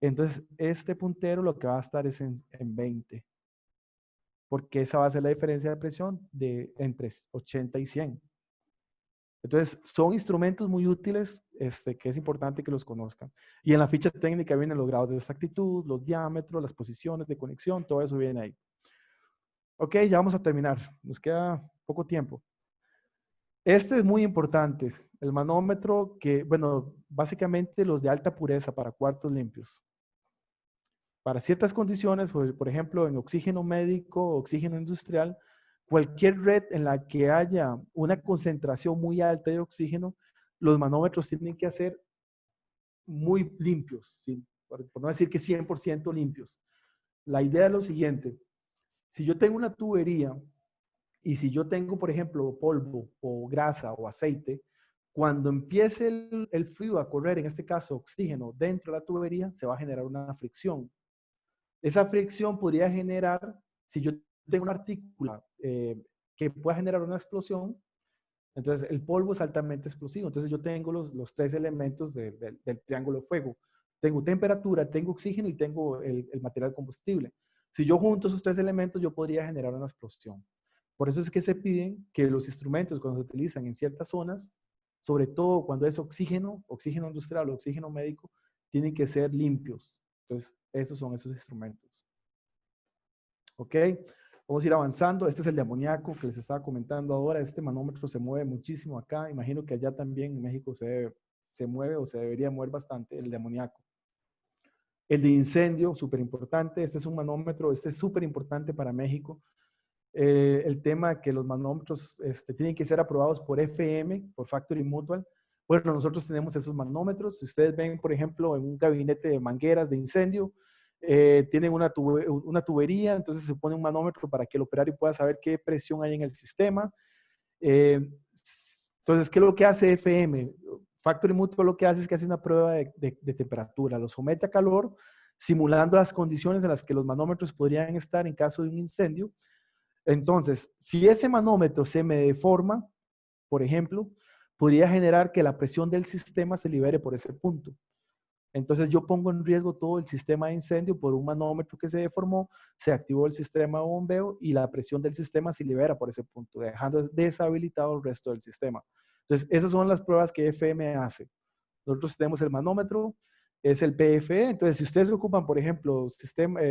entonces este puntero lo que va a estar es en 20. Porque esa va a ser la diferencia de presión entre 80 y 100. Entonces, son instrumentos muy útiles que es importante que los conozcan. Y en la ficha técnica vienen los grados de exactitud, los diámetros, las posiciones de conexión, todo eso viene ahí. Ok, ya vamos a terminar. Nos queda poco tiempo. Este es muy importante. El manómetro que, bueno, básicamente los de alta pureza para cuartos limpios. Para ciertas condiciones, por ejemplo, en oxígeno médico, oxígeno industrial, cualquier red en la que haya una concentración muy alta de oxígeno, los manómetros tienen que ser muy limpios, ¿sí? Por no decir que 100% limpios. La idea es lo siguiente. Si yo tengo una tubería y si yo tengo, por ejemplo, polvo o grasa o aceite, cuando empiece el fluido a correr, en este caso oxígeno, dentro de la tubería, se va a generar una fricción. Esa fricción podría generar, si yo tengo una partícula que pueda generar una explosión, entonces el polvo es altamente explosivo. Entonces yo tengo los tres elementos del triángulo de fuego. Tengo temperatura, tengo oxígeno y tengo el material combustible. Si yo junto esos tres elementos, yo podría generar una explosión. Por eso es que se piden que los instrumentos cuando se utilizan en ciertas zonas, sobre todo cuando es oxígeno, oxígeno industrial o oxígeno médico, tienen que ser limpios. Entonces, esos son esos instrumentos. ¿Ok? Vamos a ir avanzando. Este es el de amoníaco que les estaba comentando ahora. Este manómetro se mueve muchísimo acá. Imagino que allá también en México se mueve o se debería mover bastante el de amoníaco. El de incendio, súper importante. Este es un manómetro, este es súper importante para México. El tema que los manómetros tienen que ser aprobados por FM, por Factory Mutual. Bueno, nosotros tenemos esos manómetros. Si ustedes ven, por ejemplo, en un gabinete de mangueras de incendio, tienen una tubería, entonces se pone un manómetro para que el operario pueda saber qué presión hay en el sistema. Entonces, ¿qué es lo que hace FM? Factory Mutual lo que hace es que hace una prueba de temperatura, lo somete a calor, simulando las condiciones en las que los manómetros podrían estar en caso de un incendio. Entonces, si ese manómetro se me deforma, por ejemplo, podría generar que la presión del sistema se libere por ese punto. Entonces yo pongo en riesgo todo el sistema de incendio por un manómetro que se deformó, se activó el sistema de bombeo y la presión del sistema se libera por ese punto, dejando deshabilitado el resto del sistema. Entonces esas son las pruebas que FM hace. Nosotros tenemos el manómetro, es el PFE. Entonces si ustedes ocupan, por ejemplo, sistemas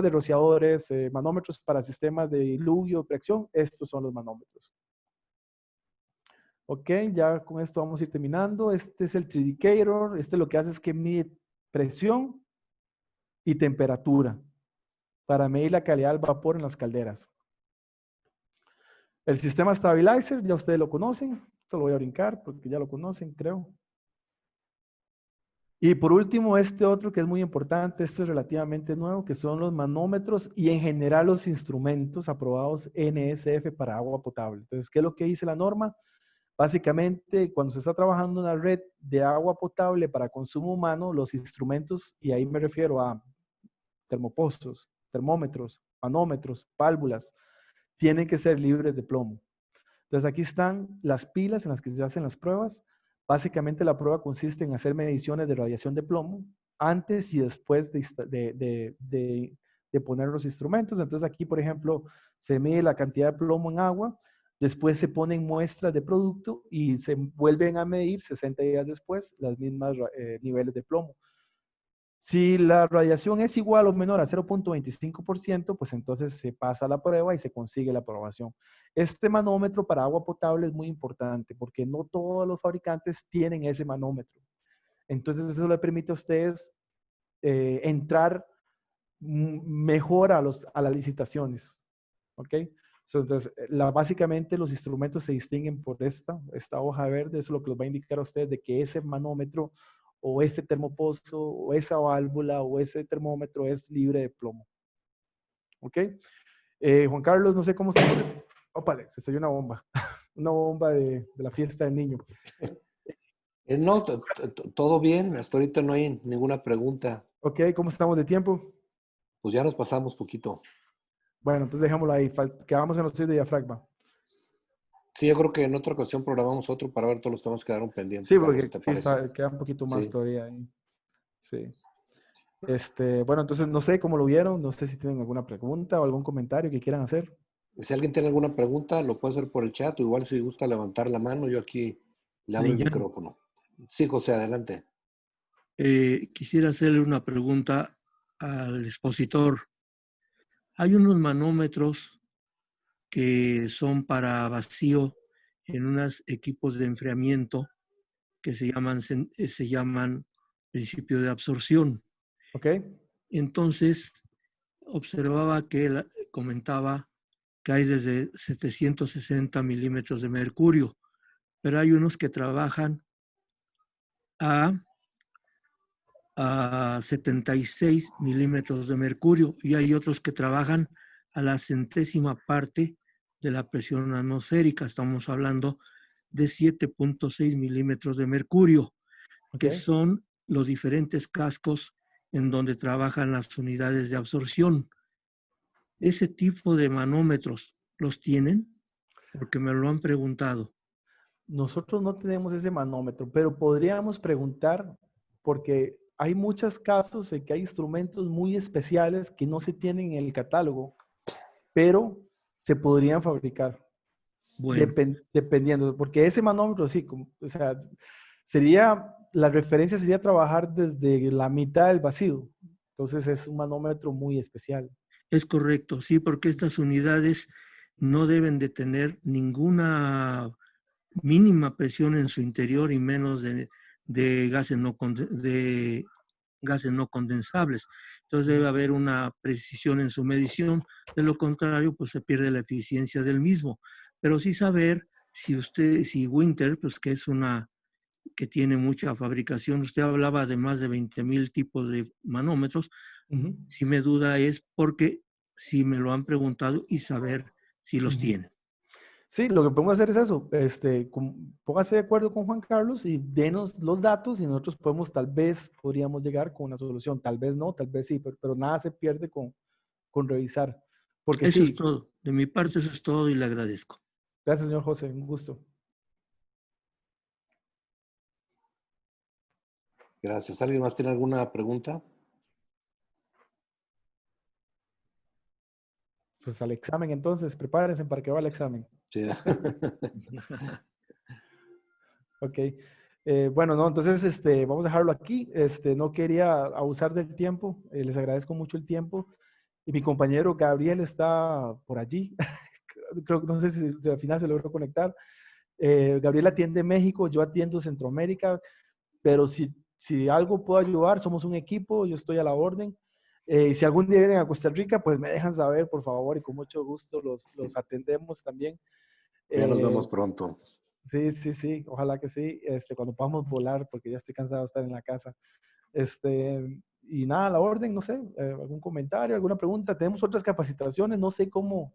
de rociadores, manómetros para sistemas de diluvio, presión, estos son los manómetros. Ok, ya con esto vamos a ir terminando. Este es el Tridicator. Este lo que hace es que mide presión y temperatura para medir la calidad del vapor en las calderas. El sistema Stabilizer, ya ustedes lo conocen. Esto lo voy a brincar porque ya lo conocen, creo. Y por último, este otro que es muy importante, este es relativamente nuevo, que son los manómetros y en general los instrumentos aprobados NSF para agua potable. Entonces, ¿qué es lo que dice la norma? Básicamente, cuando se está trabajando en una red de agua potable para consumo humano, los instrumentos, y ahí me refiero a termopozos, termómetros, manómetros, válvulas, tienen que ser libres de plomo. Entonces, aquí están las pilas en las que se hacen las pruebas. Básicamente, la prueba consiste en hacer mediciones de radiación de plomo antes y después de poner los instrumentos. Entonces, aquí, por ejemplo, se mide la cantidad de plomo en agua. Después se ponen muestras de producto y se vuelven a medir 60 días después las mismas niveles de plomo. Si la radiación es igual o menor a 0.25%, pues entonces se pasa la prueba y se consigue la aprobación. Este manómetro para agua potable es muy importante porque no todos los fabricantes tienen ese manómetro. Entonces eso le permite a ustedes entrar mejor a las licitaciones. ¿Ok? Entonces, básicamente los instrumentos se distinguen por esta hoja verde. Eso es lo que les va a indicar a ustedes de que ese manómetro o ese termopozo o esa válvula o ese termómetro es libre de plomo. ¿Ok? Juan Carlos, no sé cómo se... Ópale, se estalló una bomba. Una bomba de la fiesta del niño. No, todo bien. Hasta ahorita no hay ninguna pregunta. Ok, ¿cómo estamos de tiempo? Pues ya nos pasamos poquito. Bueno, entonces dejémoslo ahí. Quedamos en los 6 de diafragma. Sí, yo creo que en otra ocasión programamos otro para ver todos los temas que quedaron pendientes, Sí, Carlos, si porque te sí, parece. queda un poquito más Sí. todavía ahí. Sí. Bueno, entonces no sé cómo lo vieron, no sé si tienen alguna pregunta o algún comentario que quieran hacer. Si alguien tiene alguna pregunta, lo puede hacer por el chat o igual si gusta levantar la mano, yo aquí le abro el Liñán, micrófono. Sí, José, adelante. quisiera hacerle una pregunta al expositor. Hay unos manómetros que son para vacío en unos equipos de enfriamiento que se llaman principio de absorción. ¿Ok? Entonces, observaba que él comentaba que hay desde 760 milímetros de mercurio, pero hay unos que trabajan a 76 milímetros de mercurio y hay otros que trabajan a la centésima parte de la presión atmosférica. Estamos hablando de 7.6 milímetros de mercurio, que son los diferentes cascos en donde trabajan las unidades de absorción. ¿Ese tipo de manómetros los tienen? Porque me lo han preguntado. Nosotros no tenemos ese manómetro, pero podríamos preguntar porque hay muchos casos en que hay instrumentos muy especiales que no se tienen en el catálogo, pero se podrían fabricar. Bueno, Dependiendo, porque ese manómetro, sí, o sea, la referencia sería trabajar desde la mitad del vacío. Entonces es un manómetro muy especial. es correcto, sí, porque estas unidades no deben de tener ninguna mínima presión en su interior y menos de gases no condensables. Entonces debe haber una precisión en su medición, de lo contrario, pues se pierde la eficiencia del mismo. Pero sí saber si Winter, pues que es una que tiene mucha fabricación, usted hablaba de más de 20,000 tipos de manómetros, si me duda es porque si me lo han preguntado y saber si los tienen. Sí, lo que podemos hacer es eso, póngase de acuerdo con Juan Carlos y denos los datos y nosotros podríamos llegar con una solución, tal vez no, tal vez sí, pero nada se pierde con revisar, porque Eso es sí, todo. De mi parte, eso es todo y le agradezco. gracias señor José, un gusto. Gracias. ¿Alguien más tiene alguna pregunta? Pues al examen entonces, prepárense para que va el examen. Sí. Ok. Bueno, no, entonces vamos a dejarlo aquí. No quería abusar del tiempo. Les agradezco mucho el tiempo. Y mi compañero Gabriel está por allí. Creo que no sé si al final se logró conectar. Gabriel atiende México, yo atiendo Centroamérica, pero si algo puedo ayudar, somos un equipo, yo estoy a la orden. Y si algún día vienen a Costa Rica, pues me dejan saber, por favor, y con mucho gusto los atendemos también. Ya nos Eh, vemos pronto. Sí, sí, sí, ojalá que sí, cuando podamos volar, porque ya estoy cansado de estar en la casa. Y nada, a la orden, no sé, algún comentario, alguna pregunta. Tenemos otras capacitaciones, no sé cómo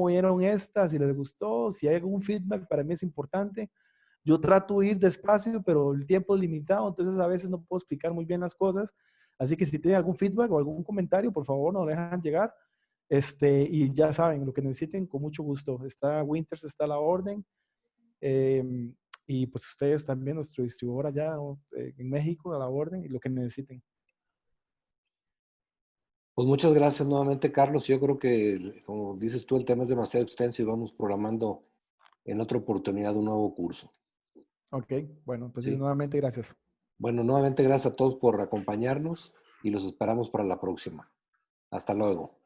vieron estas, si les gustó, si hay algún feedback, para mí es importante. Yo trato de ir despacio, pero el tiempo es limitado, entonces a veces no puedo explicar muy bien las cosas. Así que si tienen algún feedback o algún comentario, por favor, nos dejan llegar. Y ya saben, lo que necesiten, con mucho gusto. Está Winters, está a la orden. Y pues ustedes también, nuestro distribuidor allá en México, a la orden y lo que necesiten. Pues muchas gracias nuevamente, Carlos. Yo creo que, como dices tú, el tema es demasiado extenso y vamos programando en otra oportunidad un nuevo curso. Ok, bueno, entonces Sí. nuevamente gracias. Bueno, nuevamente gracias a todos por acompañarnos y los esperamos para la próxima. Hasta luego.